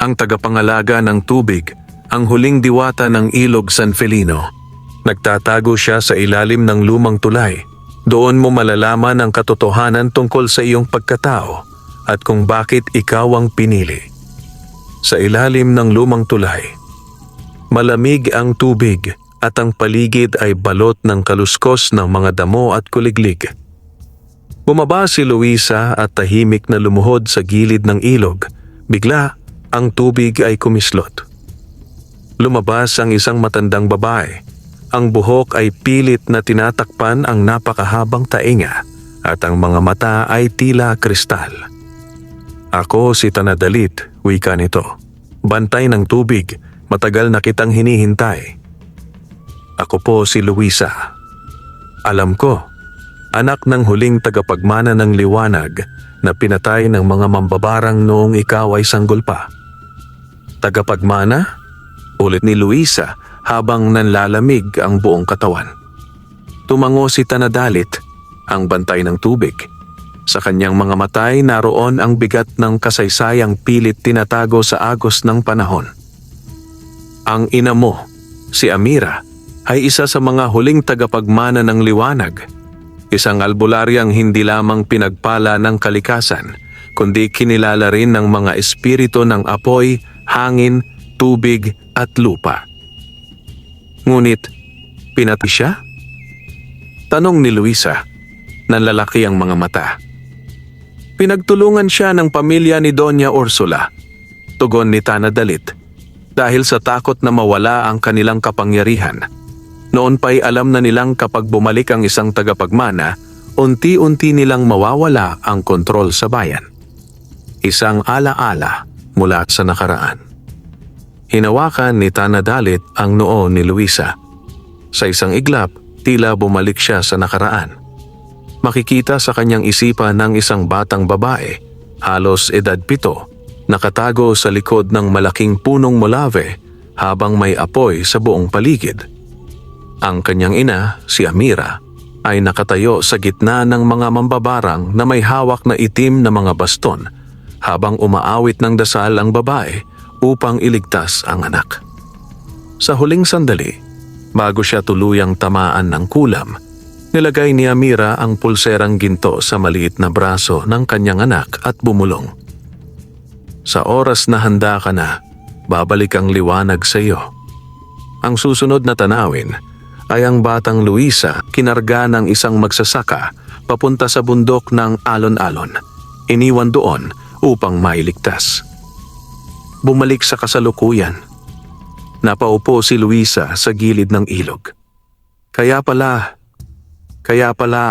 Ang tagapangalaga ng tubig, ang huling diwata ng ilog San Felino. Nagtatago siya sa ilalim ng lumang tulay. Doon mo malalaman ang katotohanan tungkol sa iyong pagkatao at kung bakit ikaw ang pinili. Sa ilalim ng lumang tulay, malamig ang tubig at ang paligid ay balot ng kaluskos ng mga damo at kuliglig. Bumaba si Luisa at tahimik na lumuhod sa gilid ng ilog. Bigla, ang tubig ay kumislot. Lumabas ang isang matandang babae. Ang buhok ay pilit na tinatakpan ang napakahabang tainga at ang mga mata ay tila kristal. Ako si Tanadalit, wika nito. Bantay ng tubig, matagal na kitang hinihintay. Ako po si Luisa. Alam ko, anak ng huling tagapagmana ng liwanag na pinatay ng mga mambabarang noong ikaw ay sanggol pa. Tagapagmana? Ulit ni Luisa habang nanlalamig ang buong katawan. Tumango si Tanadalit, ang bantay ng tubig. Sa kanyang mga matay naroon ang bigat ng kasaysayang pilit tinatago sa agos ng panahon. Ang ina mo, si Amira, ay isa sa mga huling tagapagmana ng liwanag. Isang albularyang hindi lamang pinagpala ng kalikasan, kundi kinilala rin ng mga espiritu ng apoy, hangin, tubig at lupa. Ngunit, pinatay siya? Tanong ni Luisa, nanlalaki ang mga mata. Pinagtulungan siya ng pamilya ni Doña Ursula, tugon ni Tanadalit, dahil sa takot na mawala ang kanilang kapangyarihan. Noon pa'y alam na nilang kapag bumalik ang isang tagapagmana, unti-unti nilang mawawala ang kontrol sa bayan. Isang alaala mula sa nakaraan. Hinawakan ni Tanadalit ang noo ni Luisa. Sa isang iglap, tila bumalik siya sa nakaraan. Makikita sa kanyang isipan ng isang batang babae, halos edad 7, nakatago sa likod ng malaking punong molave habang may apoy sa buong paligid. Ang kanyang ina, si Amira, ay nakatayo sa gitna ng mga mambabarang na may hawak na itim na mga baston habang umaawit ng dasal ang babae upang iligtas ang anak. Sa huling sandali, bago siya tuluyang tamaan ng kulam, nilagay ni Amira ang pulserang ginto sa maliit na braso ng kanyang anak at bumulong. Sa oras na handa ka na, babalik ang liwanag sa iyo. Ang susunod na tanawin ay ang batang Luisa kinarga ng isang magsasaka papunta sa bundok ng Alon-Alon, iniwan doon upang mailigtas. Bumalik sa kasalukuyan. Napaupo si Luisa sa gilid ng ilog. Kaya pala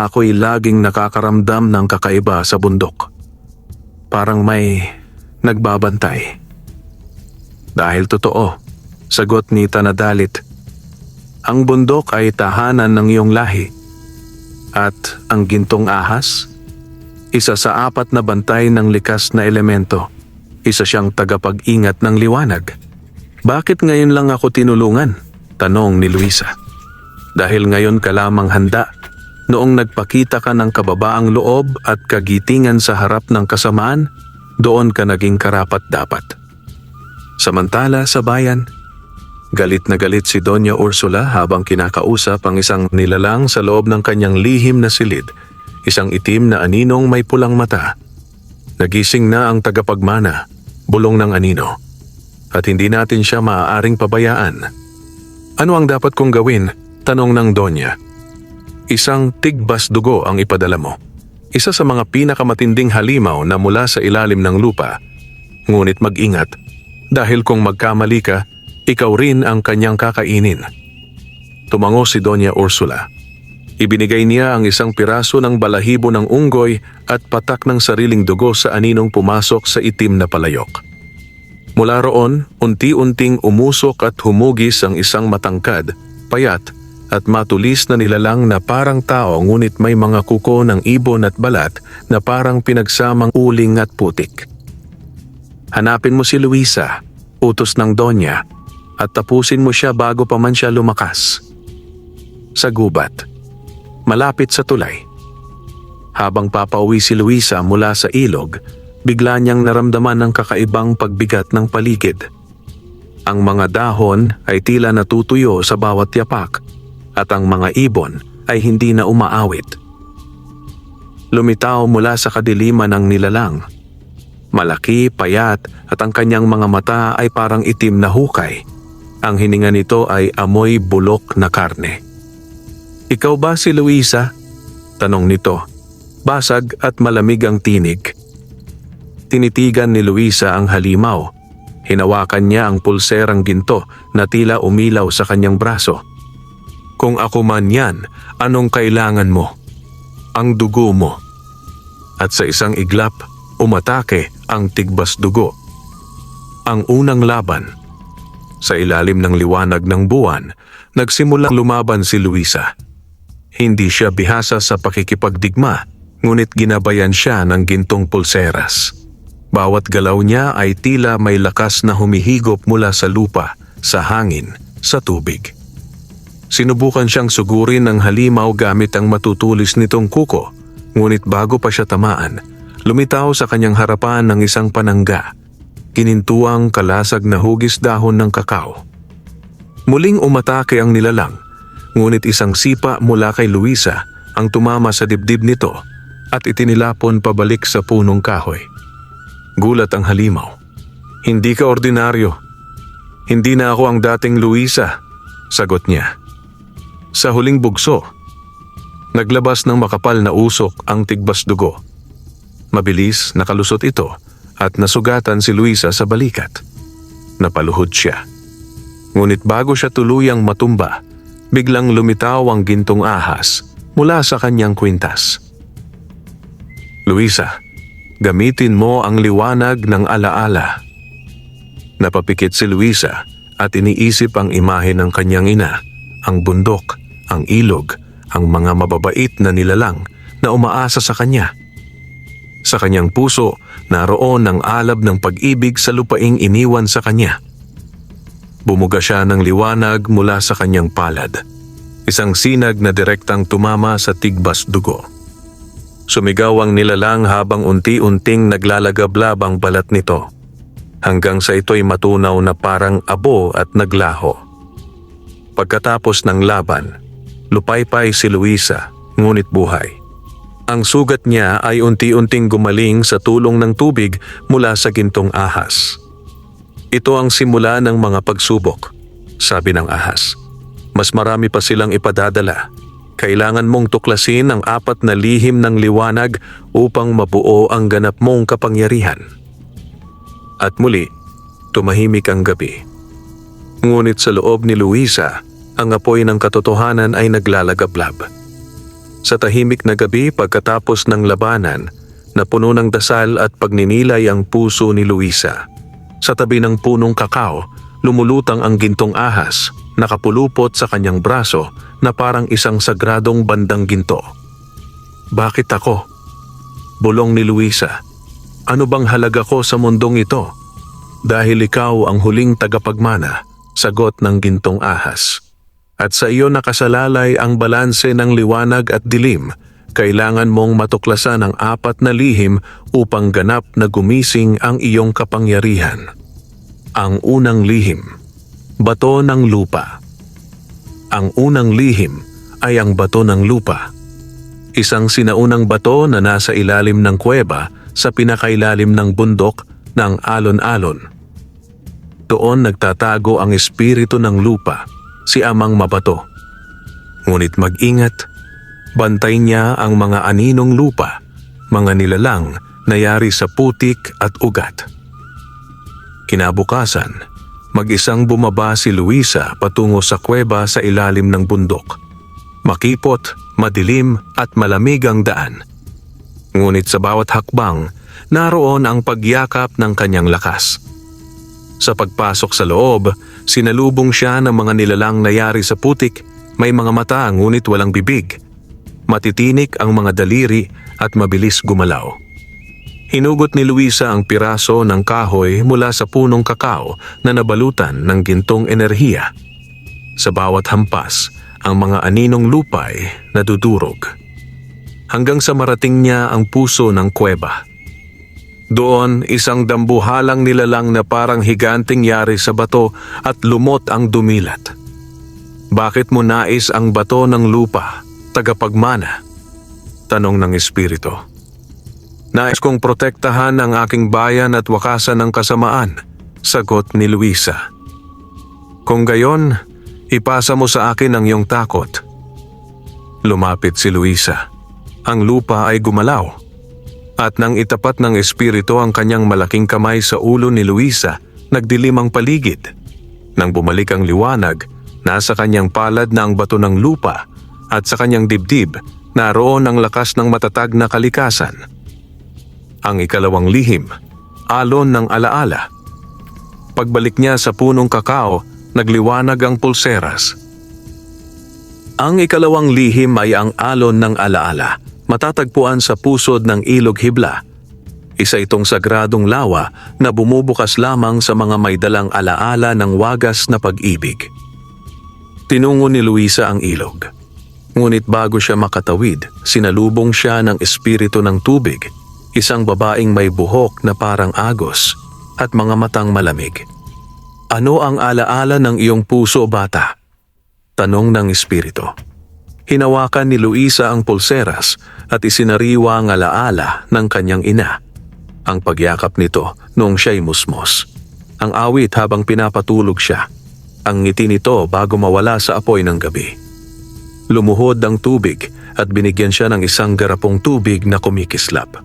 ako'y laging nakakaramdam ng kakaiba sa bundok. Parang may nagbabantay. Dahil totoo, sagot ni Tanadalit, ang bundok ay tahanan ng iyong lahi. At ang gintong ahas, isa sa 4 na bantay ng likas na elemento. Isa siyang tagapag-ingat ng liwanag. Bakit ngayon lang ako tinulungan? Tanong ni Luisa. Dahil ngayon ka lamang handa. Noong nagpakita ka ng kababaang loob at kagitingan sa harap ng kasamaan, doon ka naging karapat-dapat. Samantala sa bayan, galit na galit si Doña Ursula habang kinakausap ang isang nilalang sa loob ng kanyang lihim na silid, isang itim na aninong may pulang mata. Nagising na ang tagapagmana, bulong ng anino, at hindi natin siya maaaring pabayaan. Ano ang dapat kong gawin? Tanong ng Donya. Isang tigbas dugo ang ipadala mo. Isa sa mga pinakamatinding halimaw na mula sa ilalim ng lupa. Ngunit mag-ingat, dahil kung magkamali ka, ikaw rin ang kanyang kakainin. Tumango si Doña Ursula. Ibinigay niya ang isang piraso ng balahibo ng unggoy at patak ng sariling dugo sa aninong pumasok sa itim na palayok. Mula roon, unti-unting umusok at humugis ang isang matangkad, payat at matulis na nilalang na parang tao ngunit may mga kuko ng ibon at balat na parang pinagsamang uling at putik. Hanapin mo si Luisa, utos ng Donya, at tapusin mo siya bago pa man siya lumakas. Sa gubat, malapit sa tulay. Habang papauwi si Luisa mula sa ilog, bigla niyang naramdaman ng kakaibang pagbigat ng paligid. Ang mga dahon ay tila natutuyo sa bawat yapak at ang mga ibon ay hindi na umaawit. Lumitaw mula sa kadiliman ng nilalang. Malaki, payat at ang kanyang mga mata ay parang itim na hukay. Ang hininga nito ay amoy bulok na karne. Ikaw ba si Luisa? Tanong nito. Basag at malamig ang tinig. Tinitigan ni Luisa ang halimaw. Hinawakan niya ang pulserang ginto na tila umilaw sa kanyang braso. Kung ako man yan, anong kailangan mo? Ang dugo mo. At sa isang iglap, umatake ang tigbas dugo. Ang unang laban. Sa ilalim ng liwanag ng buwan, nagsimulang lumaban si Luisa. Hindi siya bihasa sa pakikipagdigma, ngunit ginabayan siya ng gintong pulseras. Bawat galaw niya ay tila may lakas na humihigop mula sa lupa, sa hangin, sa tubig. Sinubukan siyang sugurin ng halimaw gamit ang matutulis nitong kuko, ngunit bago pa siya tamaan, lumitaw sa kanyang harapan ng isang panangga. Kinintuang kalasag na hugis dahon ng kakao. Muling umatake ang nilalang, ngunit isang sipa mula kay Luisa ang tumama sa dibdib nito at itinilapon pabalik sa punong kahoy. Gulat ang halimaw. Hindi ka ordinaryo. Hindi na ako ang dating Luisa, sagot niya. Sa huling bugso, naglabas ng makapal na usok ang tigbas dugo. Mabilis nakalusot ito at nasugatan si Luisa sa balikat. Napaluhod siya. Ngunit bago siya tuluyang matumba, biglang lumitaw ang gintong ahas mula sa kanyang kwintas. Luisa, gamitin mo ang liwanag ng alaala. Napapikit si Luisa at iniisip ang imahe ng kanyang ina, ang bundok, ang ilog, ang mga mababait na nilalang na umaasa sa kanya. Sa kanyang puso, naroon ang alab ng pag-ibig sa lupaing iniwan sa kanya. Bumuga siya ng liwanag mula sa kanyang palad. Isang sinag na direktang tumama sa tigbas dugo. Sumigaw ang nilalang habang unti-unting naglalagablab ang balat nito, hanggang sa ito'y matunaw na parang abo at naglaho. Pagkatapos ng laban, lupaypay si Luisa, ngunit buhay. Ang sugat niya ay unti-unting gumaling sa tulong ng tubig mula sa gintong ahas. Ito ang simula ng mga pagsubok, sabi ng ahas. Mas marami pa silang ipadadala. Kailangan mong tuklasin ang 4 na lihim ng liwanag upang mabuo ang ganap mong kapangyarihan. At muli, tumahimik ang gabi. Ngunit sa loob ni Luisa, ang apoy ng katotohanan ay naglalagablab. Sa tahimik na gabi pagkatapos ng labanan, napuno ng dasal at pagninilay ang puso ni Luisa. Sa tabi ng punong kakao, lumulutang ang gintong ahas, nakapulupot sa kanyang braso na parang isang sagradong bandang ginto. Bakit ako? Bulong ni Luisa. Ano bang halaga ko sa mundong ito? Dahil ikaw ang huling tagapagmana, sagot ng gintong ahas. At sa iyo nakasalalay ang balanse ng liwanag at dilim. Kailangan mong matuklasan ang 4 na lihim upang ganap na gumising ang iyong kapangyarihan. Ang unang lihim, bato ng lupa. Ang unang lihim ay ang bato ng lupa. Isang sinaunang bato na nasa ilalim ng kuweba sa pinakailalim ng bundok ng alon-alon. Doon nagtatago ang espiritu ng lupa, si Amang Mabato. Ngunit mag-ingat, bantay niya ang mga aninong lupa, mga nilalang na yari sa putik at ugat. Kinabukasan, mag-isang bumaba si Luisa patungo sa kuweba sa ilalim ng bundok. Makipot, madilim at malamig ang daan. Ngunit sa bawat hakbang, naroon ang pagyakap ng kanyang lakas. Sa pagpasok sa loob, sinalubong siya ng mga nilalang na yari sa putik, may mga mata ngunit walang bibig. Matitinik ang mga daliri at mabilis gumalaw. Hinugot ni Luisa ang piraso ng kahoy mula sa punong kakao na nabalutan ng gintong enerhiya. Sa bawat hampas, ang mga aninong lupay nadudurog. Hanggang sa marating niya ang puso ng kuweba. Doon, isang dambuhalang nilalang na parang higanting yari sa bato at lumot ang dumilat. Bakit mo nais ang bato ng lupa, tagapagmana? Tanong ng espiritu. Nais kong protektahan ang aking bayan at wakasan ng kasamaan, sagot ni Luisa. Kung gayon, ipasa mo sa akin ang iyong takot. Lumapit si Luisa. Ang lupa ay gumalaw. At nang itapat ng espiritu ang kanyang malaking kamay sa ulo ni Luisa, nagdilim ang paligid. Nang bumalik ang liwanag, nasa kanyang palad na ang bato ng lupa at sa kanyang dibdib, naroon ang lakas ng matatag na kalikasan. Ang ikalawang lihim, alon ng alaala. Pagbalik niya sa punong kakao, nagliwanag ang pulseras. Ang ikalawang lihim ay ang alon ng alaala, matatagpuan sa pusod ng Ilog Hibla. Isa itong sagradong lawa na bumubukas lamang sa mga may dalang alaala ng wagas na pag-ibig. Tinungo ni Luisa ang ilog. Ngunit bago siya makatawid, sinalubong siya ng espiritu ng tubig, isang babaeng may buhok na parang agos at mga matang malamig. Ano ang alaala ng iyong puso, bata? Tanong ng espiritu. Hinawakan ni Luisa ang pulseras at isinariwa ang alaala ng kanyang ina. Ang pagyakap nito noong siya'y musmos. Ang awit habang pinapatulog siya. Ang ngiti nito bago mawala sa apoy ng gabi. Lumuhod ang tubig at binigyan siya ng isang garapong tubig na kumikislap.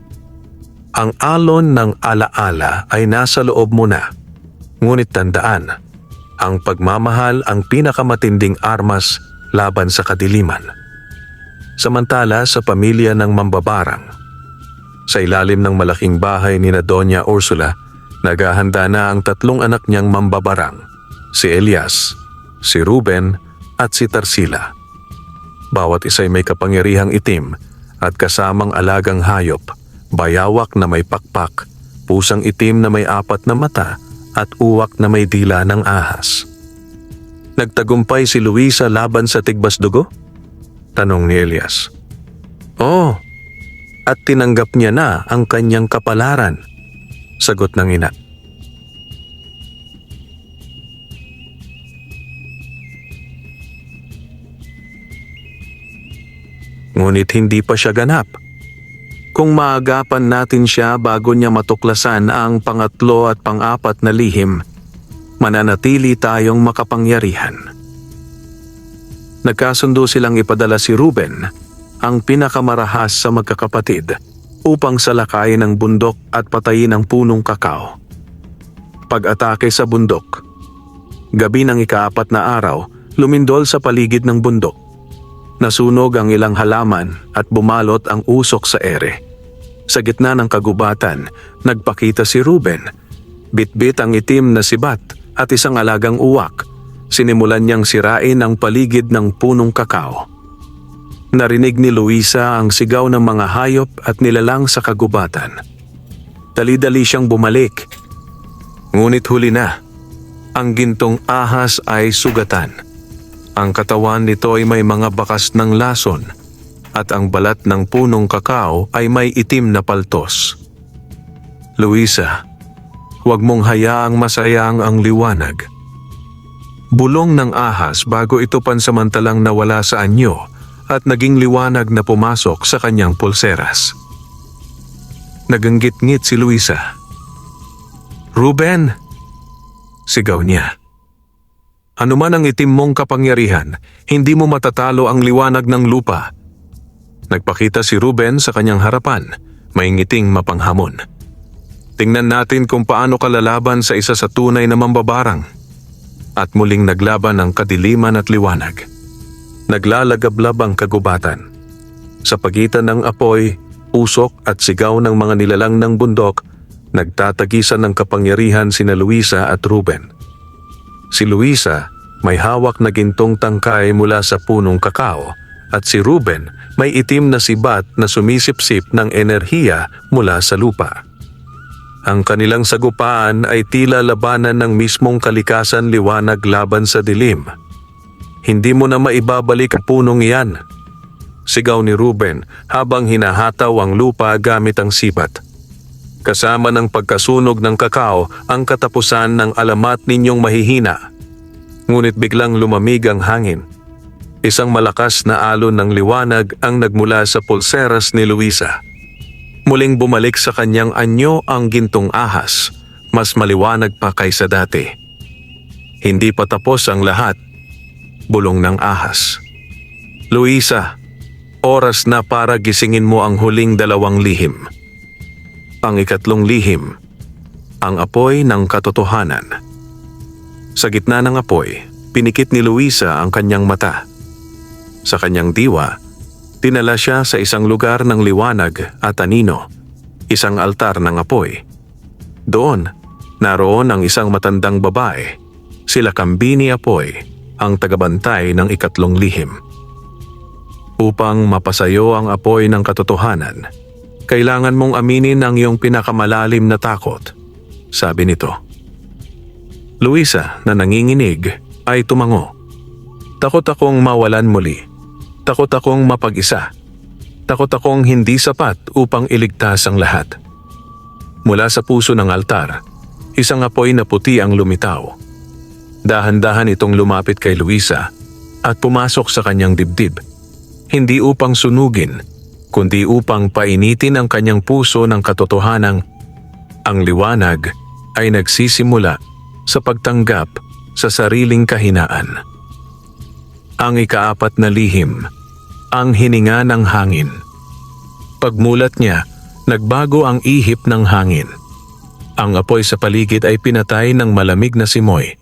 Ang alon ng alaala ay nasa loob mo na. Ngunit tandaan, ang pagmamahal ang pinakamatinding armas laban sa kadiliman. Samantala sa pamilya ng mambabarang, sa ilalim ng malaking bahay ni na Doña Ursula, Naghahanda na ang 3 anak niyang mambabarang, si Elias, si Ruben at si Tarsila. Bawat isa'y may kapangyarihang itim at kasamang alagang hayop, bayawak na may pakpak, pusang itim na may 4 na mata at uwak na may dila ng ahas. Nagtagumpay si Luisa laban sa tigbasdugo? Tanong ni Elias. Oo, at tinanggap niya na ang kanyang kapalaran, sagot ng ina. Ngunit hindi pa siya ganap. Kung maagapan natin siya bago niya matuklasan ang pangatlo at pang-4 na lihim, mananatili tayong makapangyarihan. Nagkasundo silang ipadala si Ruben, ang pinakamarahas sa magkakapatid, upang salakayin ang bundok at patayin ang punong kakao. Pag-atake sa bundok. Gabi ng ika-4 na araw, lumindol sa paligid ng bundok. Nasunog ang ilang halaman at bumalot ang usok sa ere. Sa gitna ng kagubatan, nagpakita si Ruben. Bitbit ang itim na sibat at isang alagang uwak. Sinimulan niyang sirain ang paligid ng punong kakao. Narinig ni Luisa ang sigaw ng mga hayop at nilalang sa kagubatan. Dali-dali siyang bumalik. Ngunit huli na. Ang gintong ahas ay sugatan. Ang katawan nito ay may mga bakas ng lason at ang balat ng punong kakao ay may itim na paltos. Luisa, huwag mong hayaang masayang ang liwanag. Bulong ng ahas bago ito pansamantalang nawala sa anyo at naging liwanag na pumasok sa kanyang pulseras. Naganggit-ngit si Luisa. Ruben! Sigaw niya. Ano man ang itim mong kapangyarihan, hindi mo matatalo ang liwanag ng lupa. Nagpakita si Ruben sa kanyang harapan, may ngiting mapanghamon. Tingnan natin kung paano ka lalaban sa isa sa tunay na mambabarang. At muling naglaban ang kadiliman at liwanag. Naglalagablab ang kagubatan. Sa pagitan ng apoy, usok at sigaw ng mga nilalang ng bundok, nagtatagisan ng kapangyarihan sina Luisa at Ruben. Si Luisa may hawak na gintong tangkay mula sa punong kakao at si Ruben may itim na sibat na sumisipsip ng enerhiya mula sa lupa. Ang kanilang sagupaan ay tila labanan ng mismong kalikasan liwanag laban sa dilim. Hindi mo na maibabalik ang punong iyan, sigaw ni Ruben habang hinahataw ang lupa gamit ang sibat. Kasama ng pagkasunog ng kakao ang katapusan ng alamat ninyong mahihina. Ngunit biglang lumamig ang hangin. Isang malakas na alon ng liwanag ang nagmula sa pulseras ni Luisa. Muling bumalik sa kanyang anyo ang gintong ahas, mas maliwanag pa kaysa dati. Hindi pa tapos ang lahat. Bulong ng ahas. Luisa, oras na para gisingin mo ang huling 2 lihim. Ang ikatlong lihim, ang apoy ng katotohanan. Sa gitna ng apoy, pinikit ni Luisa ang kanyang mata. Sa kanyang diwa, dinala siya sa isang lugar ng liwanag at anino, isang altar ng apoy. Doon, naroon ang isang matandang babae, sila Kambini Apoy, ang tagabantay ng ikatlong lihim. Upang mapasayo ang apoy ng katotohanan, kailangan mong aminin ang iyong pinakamalalim na takot, sabi nito. Luisa, na nanginginig, ay tumango. Takot akong mawalan muli. Takot akong mapag-isa. Takot akong hindi sapat upang iligtas ang lahat. Mula sa puso ng altar, isang apoy na puti ang lumitaw. Dahan-dahan itong lumapit kay Luisa at pumasok sa kanyang dibdib. Hindi upang sunugin, kundi upang painitin ang kanyang puso ng katotohanang ang liwanag ay nagsisimula sa pagtanggap sa sariling kahinaan. Ang ika-4 na lihim, ang hininga ng hangin. Pagmulat niya, nagbago ang ihip ng hangin. Ang apoy sa paligid ay pinatay ng malamig na simoy.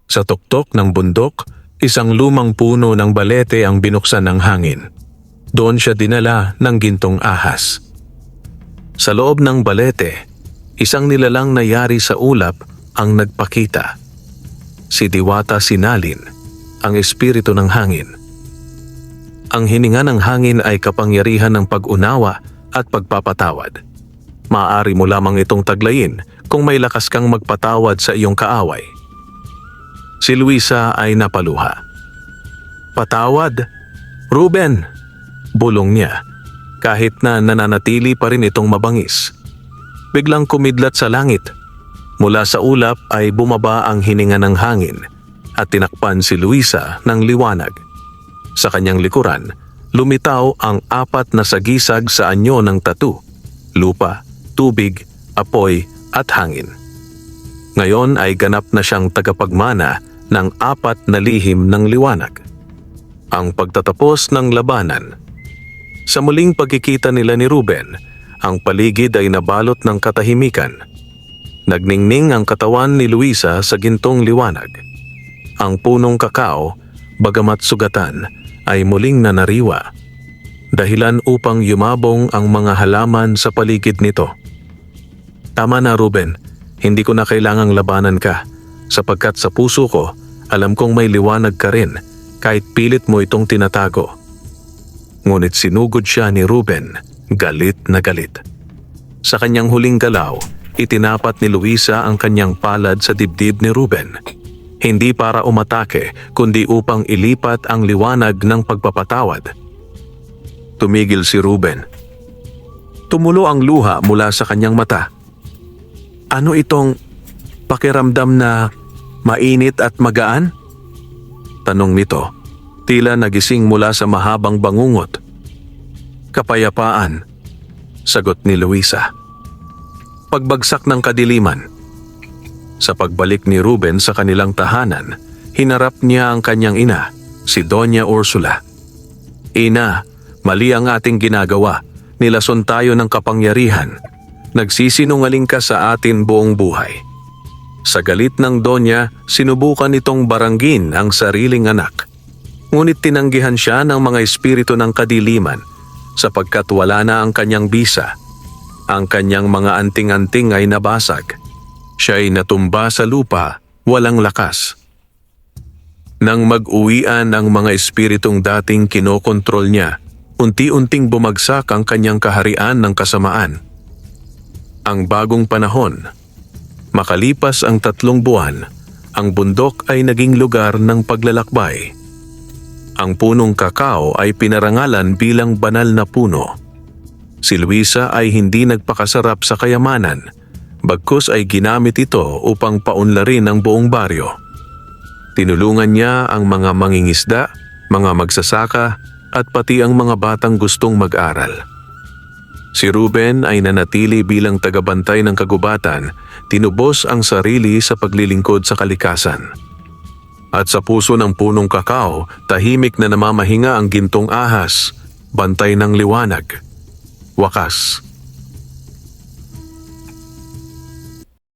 Sa tuktok ng bundok, isang lumang puno ng balete ang binuksan ng hangin. Doon siya dinala ng gintong ahas. Sa loob ng balete, Isang nilalang na yari sa ulap ang nagpakita. Si Diwata Sinalin, ang espiritu ng hangin. Ang hininga ng hangin ay kapangyarihan ng pag-unawa at pagpapatawad. Maaari mo lamang itong taglayin kung may lakas kang magpatawad sa iyong kaaway. Si Luisa ay napaluha. "Patawad, Ruben!" bulong niya, kahit na nananatili pa rin itong mabangis. Biglang kumidlat sa langit. Mula sa ulap ay bumaba ang hininga ng hangin at tinakpan si Luisa ng liwanag. Sa kanyang likuran, lumitaw ang 4 na sagisag sa anyo ng tatu: lupa, tubig, apoy at hangin. Ngayon ay ganap na siyang tagapagmana ng 4 na lihim ng liwanag. Ang pagtatapos ng labanan. Sa muling pagkikita nila ni Ruben, ang paligid ay nabalot ng katahimikan. Nagningning ang katawan ni Luisa sa gintong liwanag. Ang punong kakao, bagamat sugatan, ay muling nanariwa. Dahilan upang yumabong ang mga halaman sa paligid nito. "Tama na, Ruben, hindi ko na kailangang labanan ka, sapagkat sa puso ko, alam kong may liwanag ka rin, kahit pilit mo itong tinatago." Ngunit sinugod siya ni Ruben, galit na galit. Sa kanyang huling galaw, itinapat ni Luisa ang kanyang palad sa dibdib ni Ruben. Hindi para umatake, kundi upang ilipat ang liwanag ng pagpapatawad. Tumigil si Ruben. Tumulo ang luha mula sa kanyang mata. "Ano itong pakiramdam na mainit at magaan?" tanong nito, tila nagising mula sa mahabang bangungot. "Kapayapaan," sagot ni Luisa. Pagbagsak ng kadiliman. Sa pagbalik ni Ruben sa kanilang tahanan, hinarap niya ang kanyang ina, si Doña Ursula. "Ina, mali ang ating ginagawa. Nilason tayo ng kapangyarihan. Nagsisinungaling ka sa atin buong buhay." Sa galit ng Donya, sinubukan nitong baranggin ang sariling anak. Ngunit tinanggihan siya ng mga espiritu ng kadiliman sapagkat wala na ang kanyang bisa. Ang kanyang mga anting-anting ay nabasag. Siya ay natumba sa lupa, walang lakas. Nang mag-uwian ang mga espiritong dating kinokontrol niya, unti-unting bumagsak ang kanyang kaharian ng kasamaan. Ang bagong panahon. Makalipas ang 3 buwan, ang bundok ay naging lugar ng paglalakbay. Ang punong kakao ay pinarangalan bilang banal na puno. Si Luisa ay hindi nagpakasarap sa kayamanan, bagkus ay ginamit ito upang paunlarin ang buong baryo. Tinulungan niya ang mga mangingisda, mga magsasaka, at pati ang mga batang gustong mag-aral. Si Ruben ay nanatili bilang tagabantay ng kagubatan, tinubos ang sarili sa paglilingkod sa kalikasan. At sa puso ng punong kakao, tahimik na namamahinga ang gintong ahas, bantay ng liwanag. Wakas.